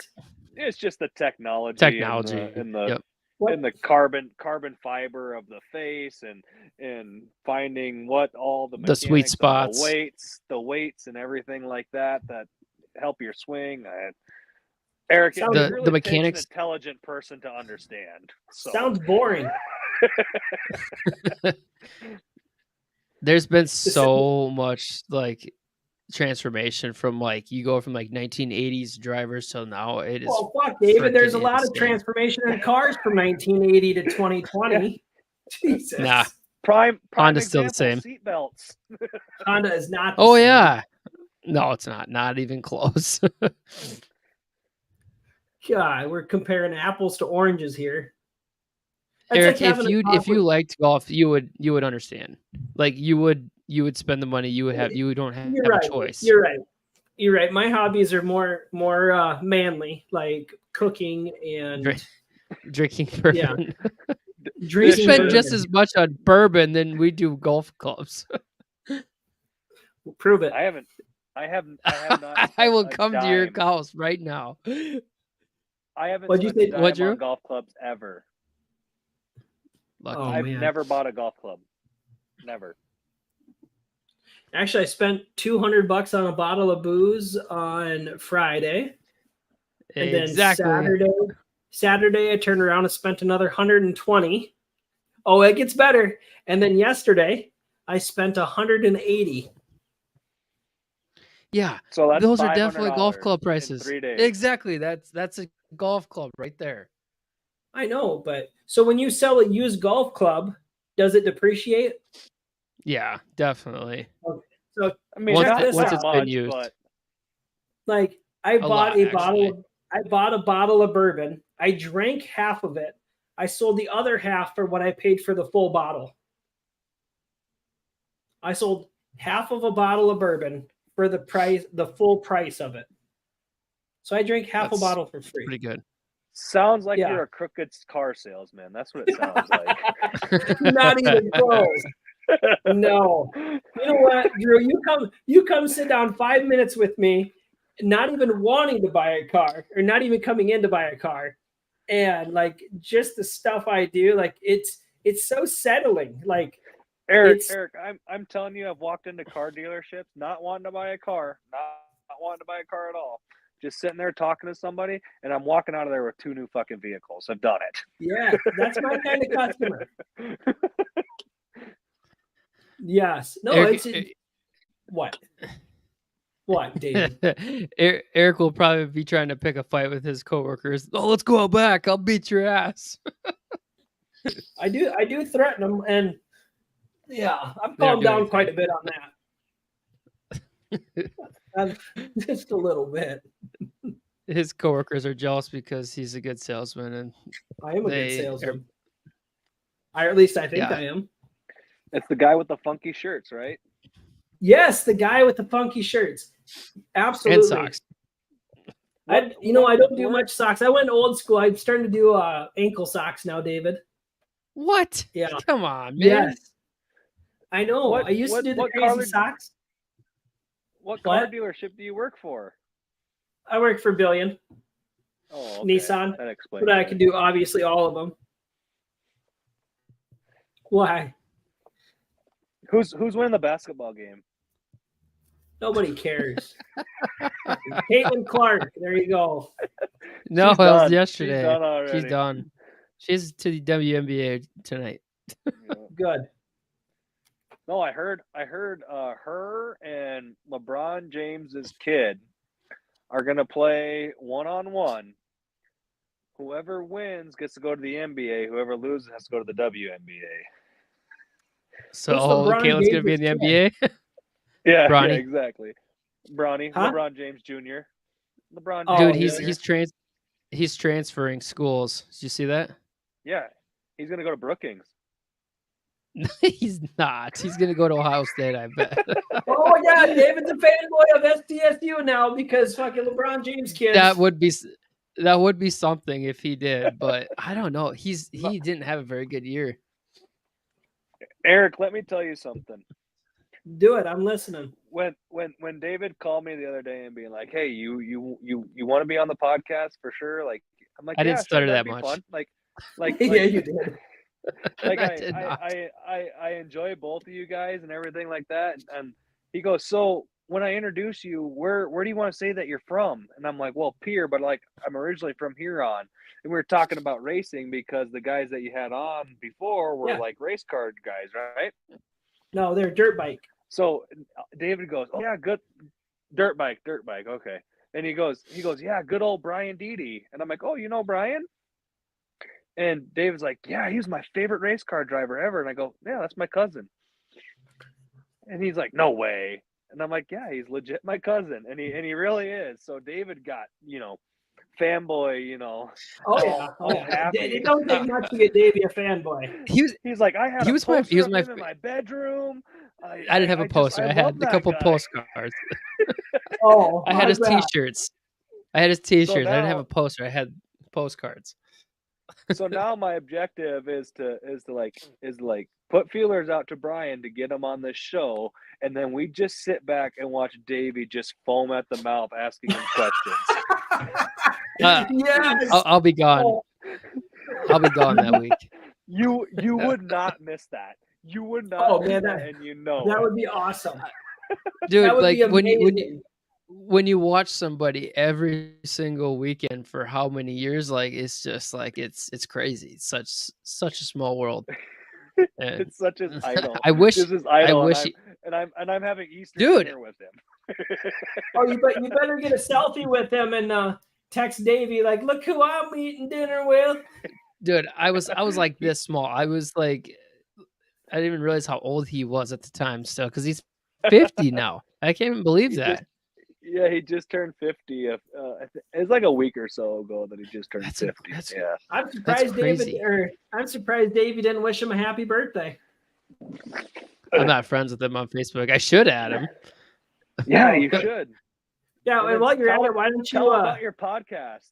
It's just the technology. Technology. and the Yep. What? and the carbon fiber of the face, and finding what all the The sweet mechanics of spots. the weights and everything like that help your swing. Eric, Sounds- it really The takes mechanics- an intelligent person to understand. So, Sounds boring. There's been so much like transformation from like you go from like 1980s drivers till now. It is Well, fuck, David. There's a freaking lot of insane. transformation in cars from 1980 to 2020. Jesus. Nah. prime Honda's still the example, same. Seatbelts. Honda is not. the Oh same. yeah. No, it's not. Not even close. God, we're comparing apples to oranges here. That's Eric, like having a talk if you liked golf, you would understand. Like you would spend the money. You don't have You're a right. choice. You're right. You're right. My hobbies are more manly, like cooking and Drinking bourbon. We drinking. spend just bourbon. as much on bourbon than we do golf clubs. Prove it. I have not. I will spent a come to your dime. house right now. I haven't What'd you spent a say? dime What'd you? on golf clubs ever. Lucky. Oh, I've man. never bought a golf club. Never. Actually, I spent $200 on a bottle of booze on Friday, and then Saturday I turned around and spent another 120. Oh, it gets better. And then yesterday I spent 180. Yeah, So that's those are definitely golf $500 club in prices. 3 days. Exactly. That's a golf club right there. I know, but so when you sell a used golf club, does it depreciate? Yeah, definitely. So I mean, Once not it- once that it's been much, used. but like I bought lot, a bottle. actually. I bought a bottle of bourbon. I drank half of it. I sold the other half for what I paid for the full bottle. I sold half of a bottle of bourbon for the full price of it. So I drank half That's a bottle for free. Pretty good. sounds like Yeah. you're a crooked car salesman. That's what it sounds like. Not even close. No. You know what, Drew? You come sit down 5 minutes with me, not even wanting to buy a car or not even coming in to buy a car. And like just the stuff I do, like it's so settling. Like Eric, it's- I'm telling you, I've walked into car dealerships not wanting to buy a car, not wanting to buy a car at all. Just sitting there talking to somebody, and I'm walking out of there with 2 new fucking vehicles. I've done it. yeah, that's my kind of customer. Yes. No, Eric, what? What, David? Eric will probably be trying to pick a fight with his coworkers. Oh, let's go out back. I'll beat your ass. I do threaten them, and yeah, I've They're calmed doing down quite a great. bit on that. Just a little bit. His coworkers are jealous because he's a good salesman, and I am a They good are- salesman. Or at least I think Yeah. I am. It's the guy with the funky shirts, right? Yes, the guy with the funky shirts. Absolutely. and socks. I don't do much socks. I went old school. I'm starting to do ankle socks now, David. What? Yeah. Come on, man. Yes. I know. What- I used to do the what crazy color- socks. What car What? dealership do you work for? I work for Billion, Oh, okay. Nissan, That explains. but I it. can do obviously all of them. Why? Who's winning the basketball game? Nobody cares. Caitlin Clark. There you go. No, She's it was done. yesterday. She's done already. She's done. She's to the WNBA tonight. Yeah. Good. No, I heard her and LeBron James's kid are gonna play 1-on-1. Whoever wins gets to go to the NBA. Whoever loses has to go to the WNBA. So Who's LeBron Caitlin's gonna be in the James's NBA. Yeah, Bronny. yeah, exactly. Bronny, Huh? LeBron James Jr. LeBron Oh, Dude, James yeah. Jr. he's transferring schools. Did you see that? Yeah, he's gonna go to Brookings. He's not. He's gonna go to Ohio State, I bet. Oh yeah, David's a fanboy of SDSU now because fucking LeBron James kids. that would be something if he did, but I don't know. He didn't have a very good year. Eric, let me tell you something. Do it. I'm listening. When David called me the other day and being like, "Hey, you want to be on the podcast for sure?" Like, I'm like, I didn't "Yeah, stutter sure, that that'd be much. fun." Like, Yeah, you did. like I did not. I enjoy both of you guys and everything like that. And he goes, "So when I introduce you, where do you want to say that you're from?" And I'm like, "Well, Pierre, but like I'm originally from Huron." And we were talking about racing because the guys that you had on before were Yeah. like race car guys, right? No, they're dirt bike. So David goes, "Oh yeah, good dirt bike, okay." And he goes, "Yeah, good old Brian Deedy." And I'm like, "Oh, you know Brian?" And David's like, "Yeah, he was my favorite race car driver ever." And I go, "Yeah, that's my cousin." And he's like, "No way." And I'm like, "Yeah, he's legit my cousin." And he really is. So David got, fanboy, Oh yeah. all happy. It don't take much to get Davey a fanboy. He was He's like, "I had He a was my- poster he was of my him in my bedroom. I didn't have a poster. I had a couple postcards. Oh, I had his how's that? T-shirts. I had his T-shirts. I didn't have now- a poster. I had postcards. So now my objective is to put feelers out to Brian to get him on this show, and then we just sit back and watch Davey just foam at the mouth asking him questions. Yes. I'll be gone. Oh, I'll be gone that week. You would not miss that. You would not Oh, miss man, that, that- and you know that it. would be awesome. Dude, That would like be when amazing. when you watch somebody every single weekend for how many years, like it's just like it's crazy. It's such a small world. And It's such his idol. I wish This is idol, wish and I'm having Easter Dude. dinner with him. Oh, you better get a selfie with him and text Davey like, look who I'm eating dinner with. dude, I was like this small. I was like I didn't even realize how old he was at the time still, because he's 50 now. I can't even believe He that. Yeah, he just turned 50. It's like a week or so ago that he just turned That's 50. that's- Yeah. I'm surprised crazy. I'm surprised Davey didn't wish him a happy birthday. I'm not friends with him on Facebook. I should add him. Yeah, you should. Yeah, Well, and while you're at tell- it, why Tell him about your podcast.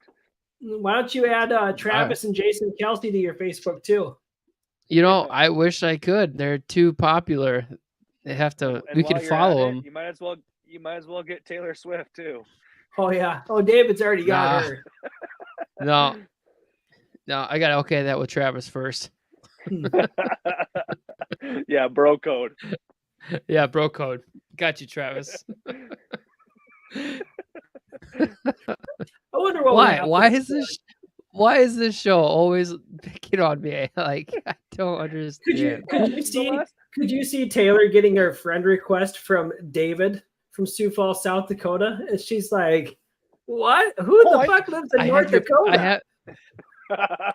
don't you add Travis and Jason Kelsey to your Facebook too? You know, I wish I could. They're too popular. They have to. And We while could you're follow at it, them. You might as well get Taylor Swift too. Oh yeah. Oh, David's already got Nah. her. No, I gotta okay that with Travis first. Yeah, bro code. Yeah, bro code. Got you, Travis. I wonder what would Why? happen Why is this show always picking on me? Like I don't Could understand. you see Taylor getting her friend request from David from Sioux Falls, South Dakota? And she's like, what? Who the fuck lives in North Dakota?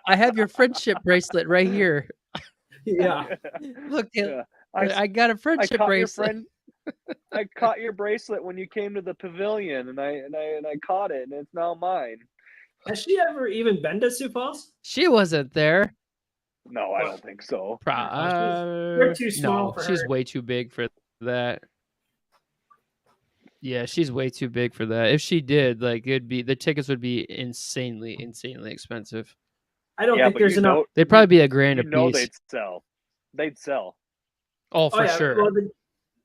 I have your friendship bracelet right here. Yeah. Look, Yeah. I got a I friendship caught bracelet. I caught your bracelet when you came to the pavilion, and I caught it, and it's now mine. Has she ever even been to Sioux Falls? She wasn't there. No, I don't think so. You're too small for she's her. way too big for that. Yeah, she's way too big for that. If she did, like the tickets would be insanely expensive. I don't think but there's you enough. know- They'd probably be a grand You a know piece. they'd sell. They'd sell. Oh, for yeah. sure. Well,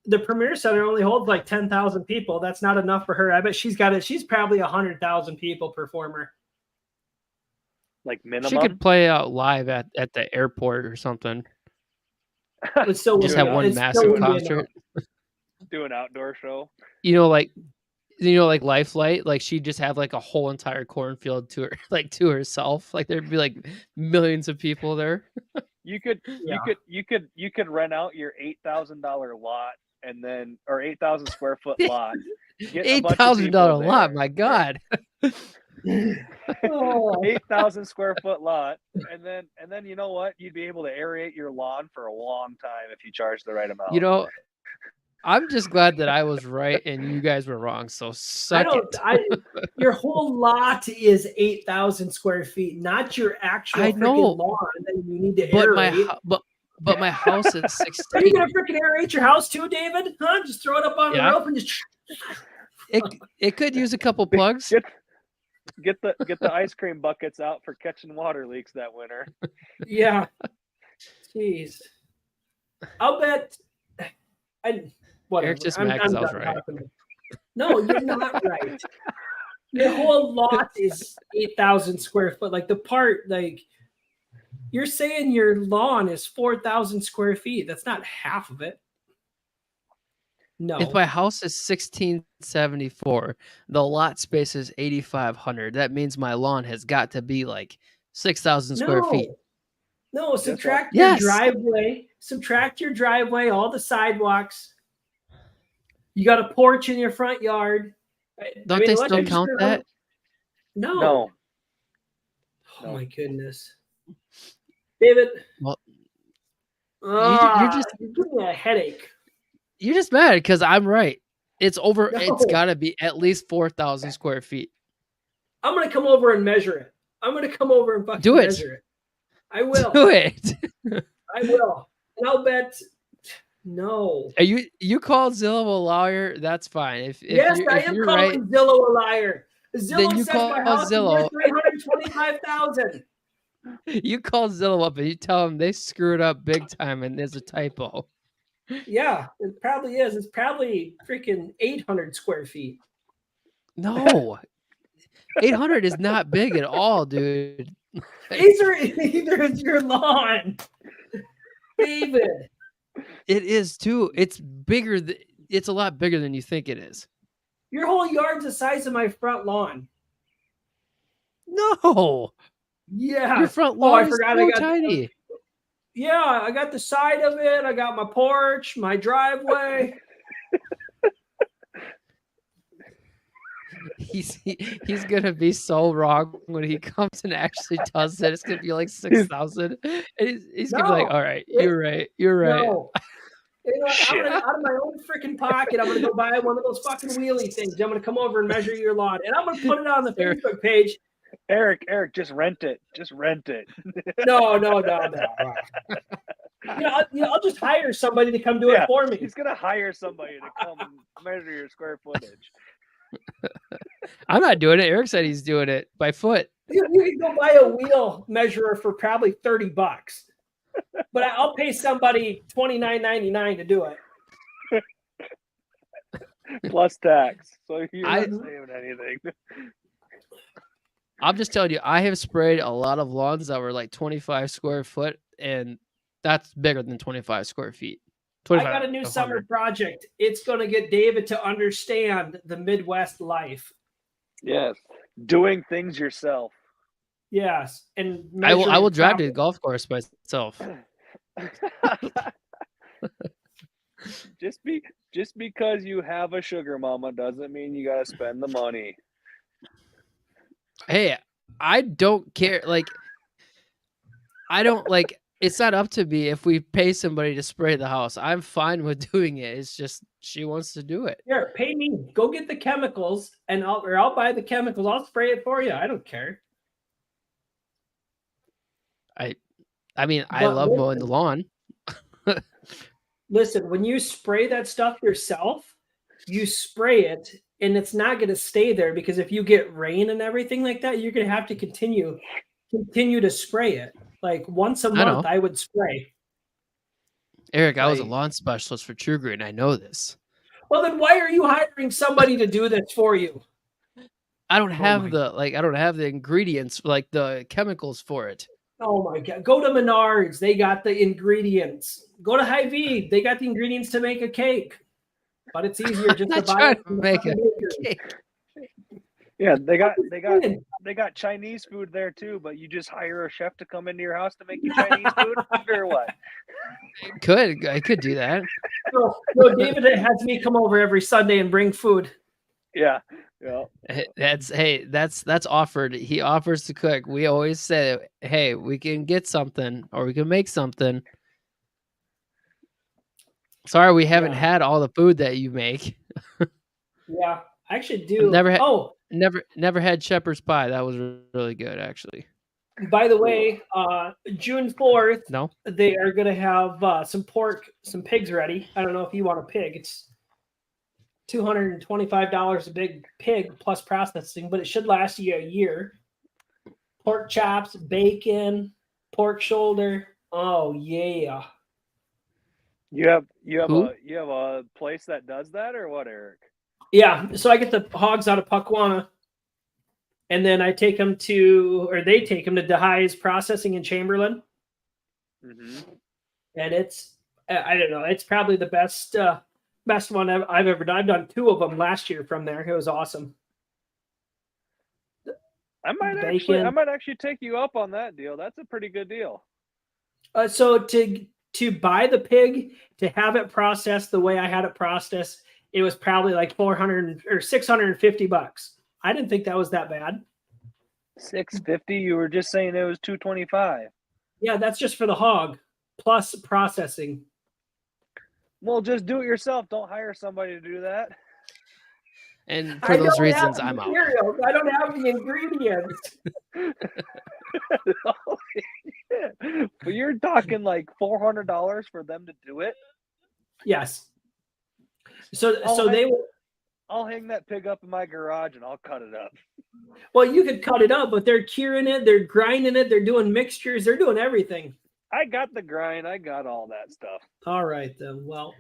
the Premier Center only holds like 10,000 people. That's not enough for her. I bet she's got it. She's probably 100,000 people performer. Like minimum. She could play out live at the airport or something. It still Just wouldn't have be- one it still massive wouldn't be enough. concert. do an outdoor show. You know, like Life Light, like she'd just have like a whole entire cornfield to her, like to herself. Like there'd be like millions of people there. You could Yeah. you could rent out your $8,000 lot and then or 8,000 square foot lot. Get a bunch of $8,000 people lot. there. My God. Oh, 8,000 square foot lot, and then you know what? You'd be able to aerate your lawn for a long time if you charge the right amount. You know, I'm just glad that I was right and you guys were wrong. So I suck don't. it. Your whole lot is 8,000 square feet, not your actual I know. freaking lawn that you need to But aerate. but my house is Are you 16. gonna freaking aerate your house too, David? Huh? Just throw it up on Yeah. the roof and just. It could use a couple plugs. Get the ice cream buckets out for catching water leaks that winter. Yeah. Jeez. I'll bet. Whatever. Eric just mad 'cause I was done right. talking. No, you're not right. Your whole lot is 8,000 square foot. Like the part, like you're saying your lawn is 4,000 square feet. That's not half of it. No. If my house is 1674, the lot space is 8,500. That means my lawn has got to be like 6,000 square feet. No, subtract Yes. your driveway. Subtract your driveway, all the sidewalks. You got a porch in your front yard. Don't they what? still You count sure that? No. No. Oh No. my goodness. David. Well, you're just- giving me a headache. You're just mad because I'm right. It's over. No. It's got to be at least 4,000 square feet. I'm gonna come over and measure it. I'm gonna come over and fucking Do it. measure it. I will. Do it. I will. And I'll bet No. You called Zillow a liar. That's fine. Yes, I if am you're right, calling Zillow a liar. then Zillow you says call my house is Zillow. worth $325,000. You call Zillow up and you tell them they screwed up big time and there's a typo. Yeah, it probably is. It's probably freaking 800 square feet. No, 800 is not big at all, dude. Either is your lawn, David. It is too. It's bigger. It's a lot bigger than you think it is. Your whole yard's the size of my front lawn. No, Yeah. your front Oh, I lawn is forgot. so tiny. Yeah, I got the side of it. I got my porch, my driveway. He's gonna be so wrong when he comes and actually does it. It's gonna be like 6,000, and he's gonna be like, No, "All right, you're right. You're right." No. You know what? I'm gonna out of my own freaking pocket. I'm gonna go buy one of those fucking wheelie things. I'm gonna come over and measure your lawn, and I'm gonna put it on the Sure. Facebook page. Eric, just rent it. Just rent it. No. I'll just hire somebody to come do it for me. He's gonna hire somebody to come measure your square footage. I'm not doing it. Eric said he's doing it by foot. You can go buy a wheel measurer for probably $30, but I'll pay somebody $29.99 to do it. Plus tax. So you're not saving anything. I'm just telling you, I have sprayed a lot of lawns that were like 25 square foot, and that's bigger than 25 square feet. I got a new summer project. It's going to get David to understand the Midwest life. Yes. Doing things yourself. Yes. And I will drive to the golf course myself. Just because you have a sugar mama doesn't mean you gotta spend the money. Hey, I don't care. Like, I don't like. It's not up to me if we pay somebody to spray the house. I'm fine with doing it. It's just she wants to do it. Here, pay me. Go get the chemicals, and I'll buy the chemicals. I'll spray it for you. I don't care. I mean, I love mowing the lawn. Listen, when you spray that stuff yourself, you spray it, and it's not going to stay there because if you get rain and everything like that, you're going to have to continue to spray it. Like once a month, I would spray. Eric, I was a lawn specialist for True Green. I know this. Well, then why are you hiring somebody to do this for you? I don't have the ingredients, like the chemicals for it. Oh my God. Go to Menards. They got the ingredients. Go to Hy-Vee. They got the ingredients to make a cake. But it's easier just to buy it. Make a cake. Yeah, they got Chinese food there too, but you just hire a chef to come into your house to make you Chinese food or what? I could do that. No, David has me come over every Sunday and bring food. Yeah. That's offered. He offers to cook. We always say, hey, we can get something or we can make something. Sorry, we haven't had all the food that you make. Yeah, I actually do. Never had shepherd's pie. That was really good, actually. By the way, June 4th, they are going to have some pigs ready. I don't know if you want a pig. It's $225 a big pig plus processing, but it should last you a year. Pork chops, bacon, pork shoulder. Oh yeah. You have a place that does that or what, Eric? Yeah, so I get the hogs out of Puckwana, and then they take them to DeHigh's Processing in Chamberlain. Mm-hmm. And it's, I don't know, it's probably the best one I've ever done. I've done 2 of them last year from there. It was awesome. I might actually take you up on that deal. That's a pretty good deal. So to buy the pig, to have it processed the way I had it processed, it was probably like $400 or $650. I didn't think that was that bad. $650? You were just saying it was $225. Yeah, that's just for the hog plus processing. Well, just do it yourself. Don't hire somebody to do that. And for those reasons, I'm out. I don't have the ingredients. But you're talking like $400 for them to do it? Yes. So I'll they hang- will. I'll hang that pig up in my garage and I'll cut it up. Well, you could cut it up, but they're curing it, they're grinding it, they're doing mixtures, they're doing everything. I got the grind. I got all that stuff. All right, then. Well,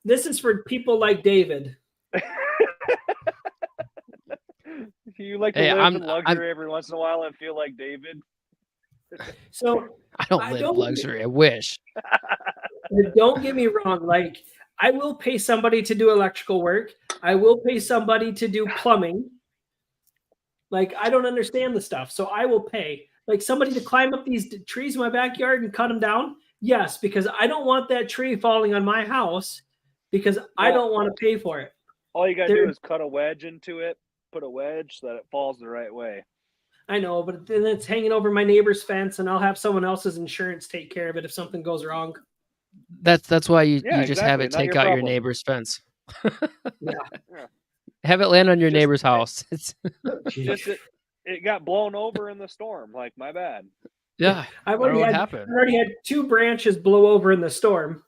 this is for people like David. You like to Hey, live I'm- in luxury every once in a while and feel like David. So I don't I live don't- luxury. I wish. don't get me wrong. Like, I will pay somebody to do electrical work. I will pay somebody to do plumbing. Like, I don't understand the stuff, so I will pay. Like, somebody to climb up these trees in my backyard and cut them down. Yes, because I don't want that tree falling on my house because I Well- don't want to pay for it. All you gotta There- do is cut a wedge into it, put a wedge so that it falls the right way. I know, but then it's hanging over my neighbor's fence, and I'll have someone else's insurance take care of it if something goes wrong. That's why you Yeah, just have exactly. it Not take your out your problem. neighbor's fence. Yeah. Have it land on your Just- neighbor's house. It's Just it got blown over in the storm. Like, my bad. yeah. I I've don't know already what had happened. I already had 2 branches blow over in the storm.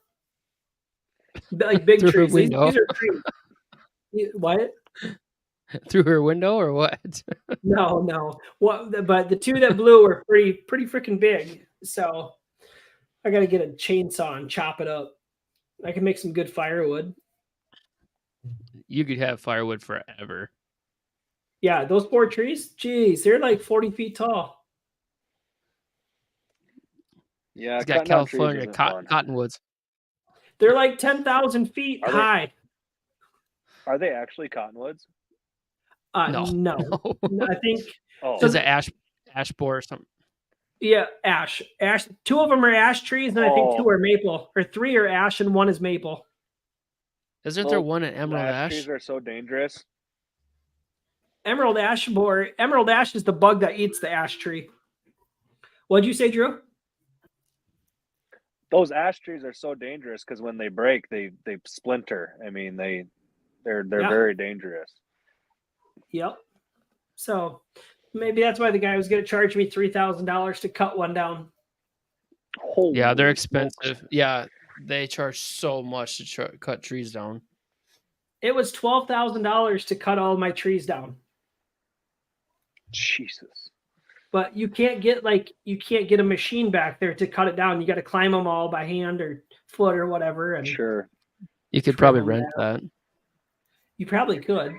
Like big Through her trees. window. These are trees. What? Through her window or what? No. What? But the 2 that blew were pretty freaking big. So I got to get a chainsaw and chop it up. I can make some good firewood. You could have firewood forever. Yeah, those 4 trees. Geez, they're like 40 feet tall. Yeah, It's got cutting down trees California isn't fun. cottonwoods. They're like 10,000 feet Are they- high. Are they actually cottonwoods? No. No. I think Oh, Is it ash borer or something? yeah, ash. 2 of them are ash trees, and I think 2 Oh. are maple, or 3 are ash, and 1 is maple. Isn't there Those one at Emerald ash Ash? trees are so dangerous. Emerald ash is the bug that eats the ash tree. What'd you say, Drew? Those ash trees are so dangerous because when they break, they splinter. I mean, they're Yeah. very dangerous. Yep. So maybe that's why the guy was going to charge me $3,000 to cut one down. Yeah, they're Holy expensive. smokes. Yeah, they charge so much to cut trees down. It was $12,000 to cut all my trees down. Jesus. But you can't get a machine back there to cut it down. You got to climb them all by hand or foot or whatever. And Sure. You could Trim probably them rent that. you probably could.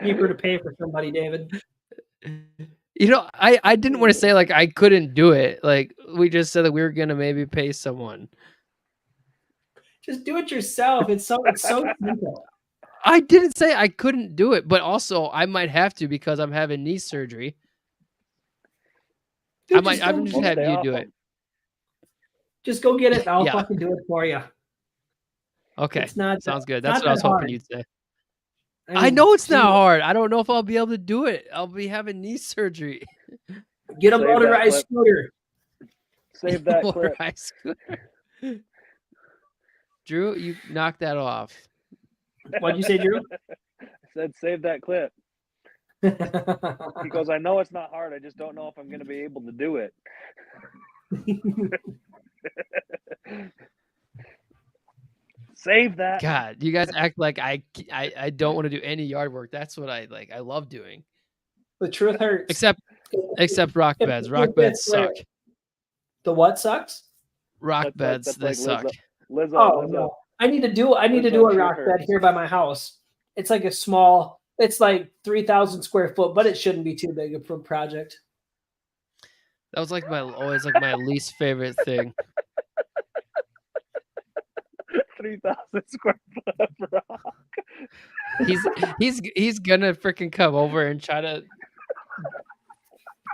Cheaper to pay for somebody, David. You know, I didn't want to say like I couldn't do it. Like we just said that we were gonna maybe pay someone. Just do it yourself. It's so simple. I didn't say I couldn't do it, but also I might have to because I'm having knee surgery. Dude, I'm just Don't having stay you off do them. it. Just go get it. I'll Yeah. fucking do it for you. Okay, It's not sounds good. not That's what I was that hoping hard. you'd say. mean, I know it's not geez, hard. I don't know if I'll be able to do it. I'll be having knee surgery. Get a Save that motorized clip. scooter. Save that clip. Motorized scooter. Drew, you knocked that off. What'd you say, Drew? I said save that clip. He goes, I know it's not hard. I just don't know if I'm going to be able to do it. Save that. God, you guys act like I don't want to do any yard work. That's what I like. I love doing. The truth hurts. Except rock If beds. you Rock get beds where- suck. The what sucks? Rock beds, that's they like suck. Lizzo. Oh Lizzo. no. I need to do a Truth rock bed hurts. here by my house. It's like a small, it's like 3,000 square foot, but it shouldn't be too big of a project. That was like always like my least favorite thing. 3,000 square foot of rock. He's gonna freaking come over and try to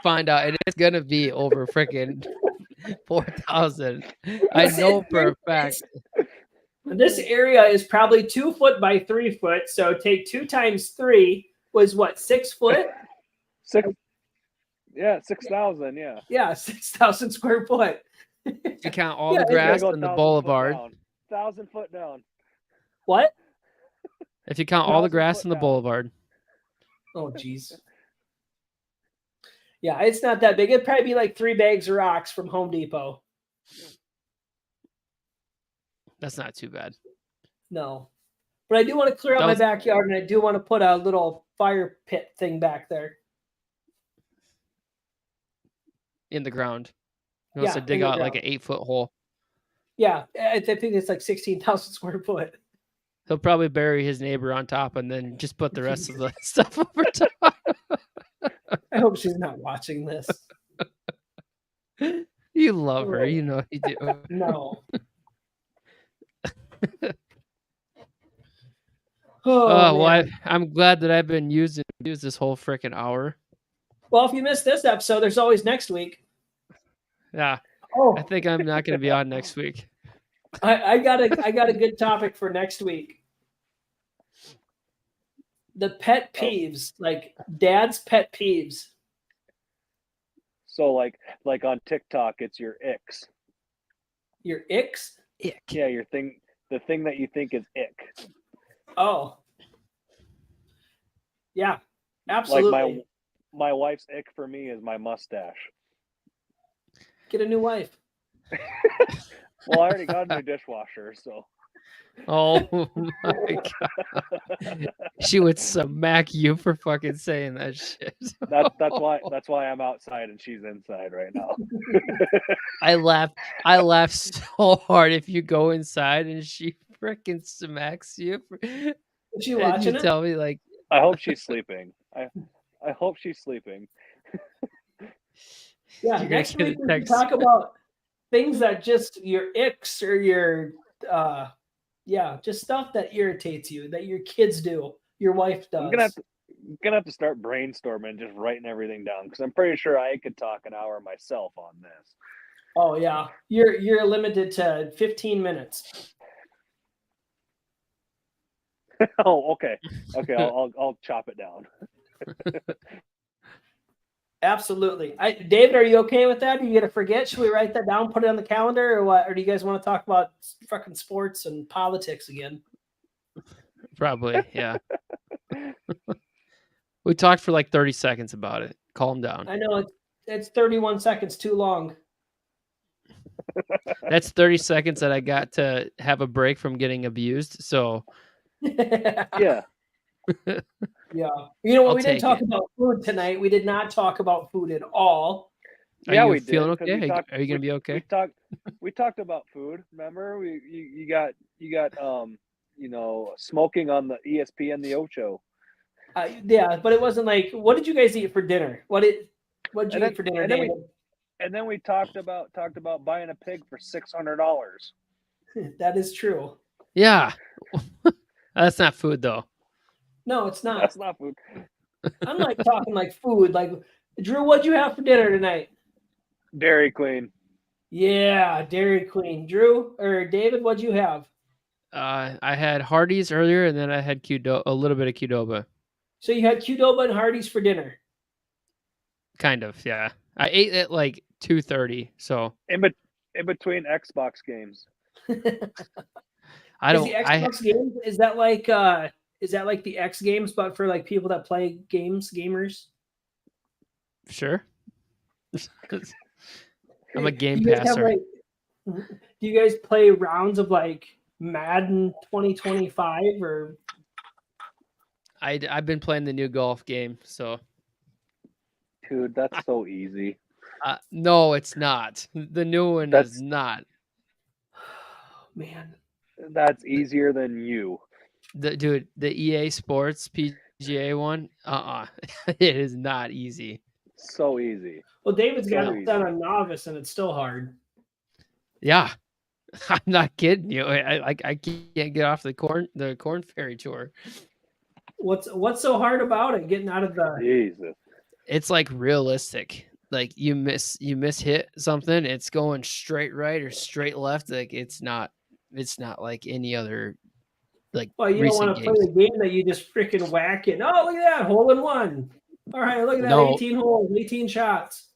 find out, and it's gonna be over freaking 4,000. I know for a fact. This area is probably 2 foot by 3 foot. So take 2 times 3 was what, 6 foot? 6,000. Yeah. Yeah, 6,000 square foot. You count all Yeah, the it's You gotta grass go and the 1,000 foot boulevard. down. 1,000 foot down. What? If you count all the 1,000 grass foot and the down. boulevard. Oh, jeez. Yeah, it's not that big. It'd probably be like 3 bags of rocks from Home Depot. That's not too bad. No. But I do want to clear out my backyard, and I do want to put a little fire pit thing back there. In the ground. He wants to dig out like an 8-foot hole. Yeah, I think it's like 16,000 square foot. He'll probably bury his neighbor on top and then just put the rest of the stuff over top. I hope she's not watching this. You love her, you know you do. No. Well, I'm glad that I've been used this whole freaking hour. Well, if you missed this episode, there's always next week. Yeah. Oh, I think I'm not going to be on next week. I got a good topic for next week. The pet peeves, like dad's pet peeves. So like on TikTok, it's your icks. Your icks? Ick. Yeah, the thing that you think is ick. Oh. Yeah, absolutely. Like my wife's ick for me is my mustache. Get a new wife. Well, I already got a new dishwasher, so. Oh my god. She would smack you for fucking saying that shit. That's why I'm outside and she's inside right now. I laugh so hard if you go inside and she freaking smacks you. Is she watching it? Tell me like I hope she's sleeping. I hope she's sleeping. Yeah, next week we can talk about things that just your icks or your just stuff that irritates you that your kids do, your wife does. I'm gonna have to start brainstorming, just writing everything down, because I'm pretty sure I could talk an hour myself on this. Oh yeah, you're limited to 15 minutes. Oh, okay. I'll chop it down. Absolutely. David, are you okay with that? Are you gonna forget? Should we write that down, put it on the calendar, or what? Or do you guys want to talk about fucking sports and politics again? Probably, yeah. We talked for like 30 seconds about it. Calm down. I know it's 31 seconds too long. That's 30 seconds that I got to have a break from getting abused. So yeah. Yeah. You know what? We didn't talk about food tonight. We did not talk about food at all. Are you feeling okay? Are you gonna be okay? We talked about food. Remember, you got smoking on the ESPN The Ocho. Yeah, but it wasn't like, what did you guys eat for dinner? What did you eat for dinner? And then we talked about buying a pig for $600. That is true. Yeah. That's not food though. No, it's not. That's not food. I'm like talking like food. Like, Drew, what'd you have for dinner tonight? Dairy Queen. Yeah, Dairy Queen. Drew or David, what'd you have? I had Hardee's earlier, and then I had a little bit of Qdoba. So you had Qdoba and Hardee's for dinner? Kind of, yeah. I ate at like 2:30. So in between Xbox games. I don't. Games, is that like the X Games, but for like people that play gamers? Sure. I'm a game passer. Do you guys play rounds of like Madden 2025 or? I've been playing the new golf game, so. Dude, that's so easy. No, it's not. The new one is not. Man, that's easier than you. The EA Sports PGA one, it is not easy. So easy. Well, David's got it done on novice, and it's still hard. Yeah, I'm not kidding you. I can't get off the Corn Ferry Tour. What's so hard about it? Getting out of the. Jesus. It's like realistic. Like you miss hit something, it's going straight right or straight left. Like it's not like any other. Like, well, you don't want to play the game that you just freaking whack it. Oh, look at that, hole in one. All right, look at that, 18 holes, 18 shots.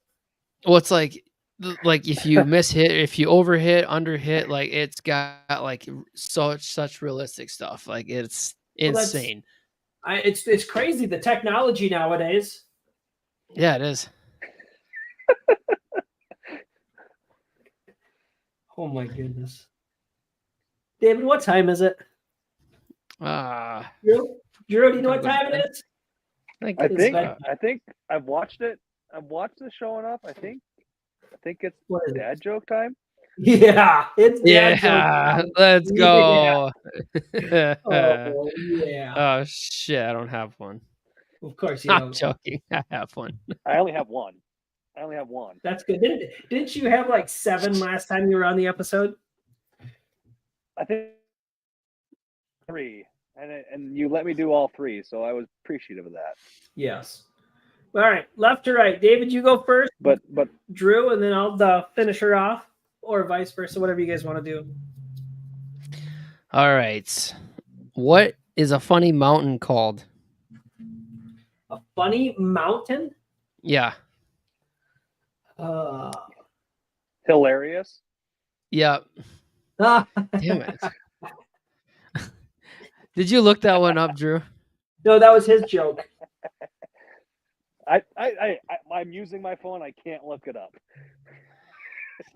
Well, it's like if you miss hit, if you overhit, underhit, like it's got like such realistic stuff. Like it's insane. It's crazy, the technology nowadays. Yeah, it is. Oh my goodness. David, what time is it? Drew, do you know what time it is? I think I've watched it. I've watched the show enough. I think it's What is it? dad joke time. Yeah, it's dad joke time. Let's go. Oh, yeah. Oh shit, I don't have one. Of course you I'm don't. joking. I have one. I only have one. That's good. Didn't you have like 7 last time you were on the episode? I think 3, and you let me do all 3, so I was appreciative of that. Yes. All right, left to right. David, you go first. But Drew, and then I'll finish her off, or vice versa, whatever you guys want to do. All right. What is a funny mountain called? A funny mountain? Yeah. Hilarious. Yeah. Damn it. Did you look that one up, Drew? No, that was his joke. I'm using my phone. I can't look it up.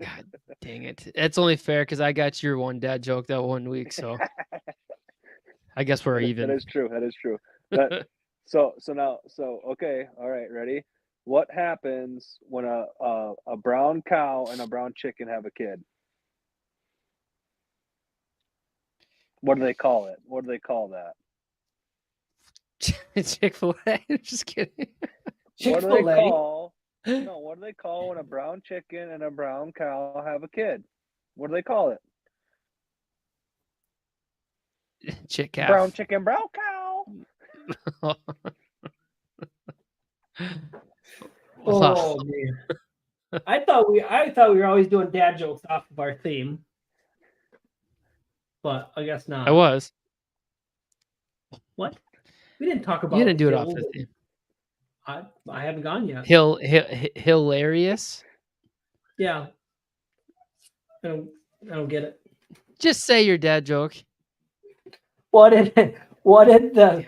God dang it. It's only fair because I got your one dad joke that one week, so I guess we're even. That is true. Okay, all right, ready? What happens when a brown cow and a brown chicken have a kid? What do they call it? What do they call that? Chick-fil-A. Just kidding. What do they call? No, what do they call when a brown chicken and a brown cow have a kid? What do they call it? Chick calf. Brown chicken, brown cow. Oh man. I thought we were always doing dad jokes off of our theme. But I guess not. I was. What? We didn't talk about. You didn't do it off the theme. I haven't gone yet. Hilarious. Yeah. I don't get it. Just say your dad joke. What did the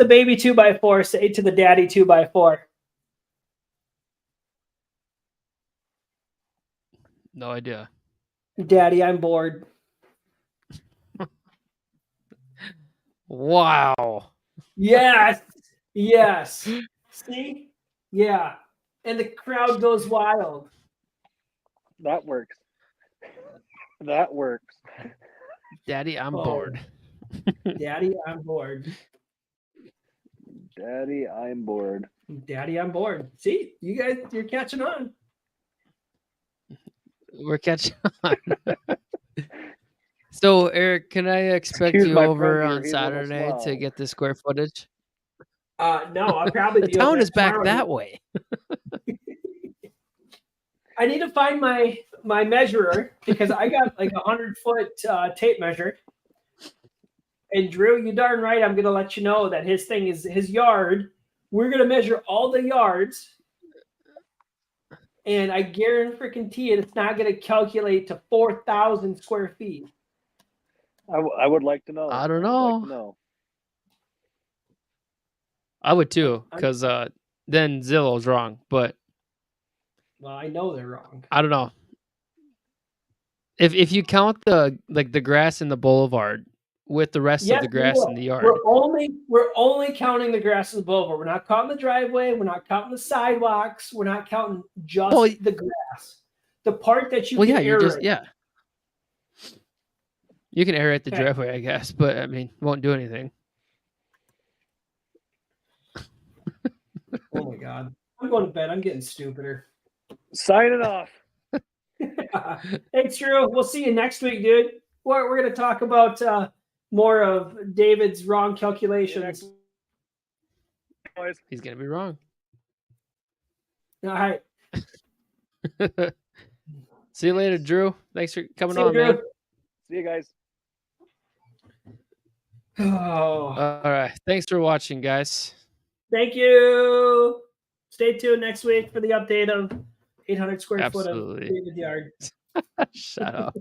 baby 2x4 say to the daddy 2x4? No idea. Daddy, I'm bored. Wow. Yes. See? Yeah. And the crowd goes wild. That works. Daddy, I'm bored. Daddy, I'm bored. Daddy, I'm bored. Daddy, I'm bored. See, you guys, you're catching on. We're catching on. So, Eric, can I expect you over on Saturday to get the square footage? No, I'll probably the be town over is back tomorrow. that way. I need to find my measurer because I got like 100-foot tape measure. And Drew, you darn right, I'm gonna let you know that his thing is his yard. We're gonna measure all the yards, and I guarantee it's not gonna calculate to 4,000 square feet. I would like to know. I don't know. I would too, because then Zillow's wrong. But well, I know they're wrong. I don't know. If you count the grass in the boulevard with the rest of the grass in the yard, we're only counting the grass in the boulevard. We're not counting the driveway. We're not counting the sidewalks. We're not counting just the grass. The part that you can aerate. You can aerate the driveway, I guess, but I mean, won't do anything. Oh my god. I'm going to bed. I'm getting stupider. Signing off. Thanks, Drew. We'll see you next week, dude. We're going to talk about more of David's wrong calculations. He's going to be wrong. All right. See you later, Drew. Thanks for coming on, man. See you guys. Oh. All right. Thanks for watching, guys. Thank you. Stay tuned next week for the update of 800 square foot of David Yard. Shut up.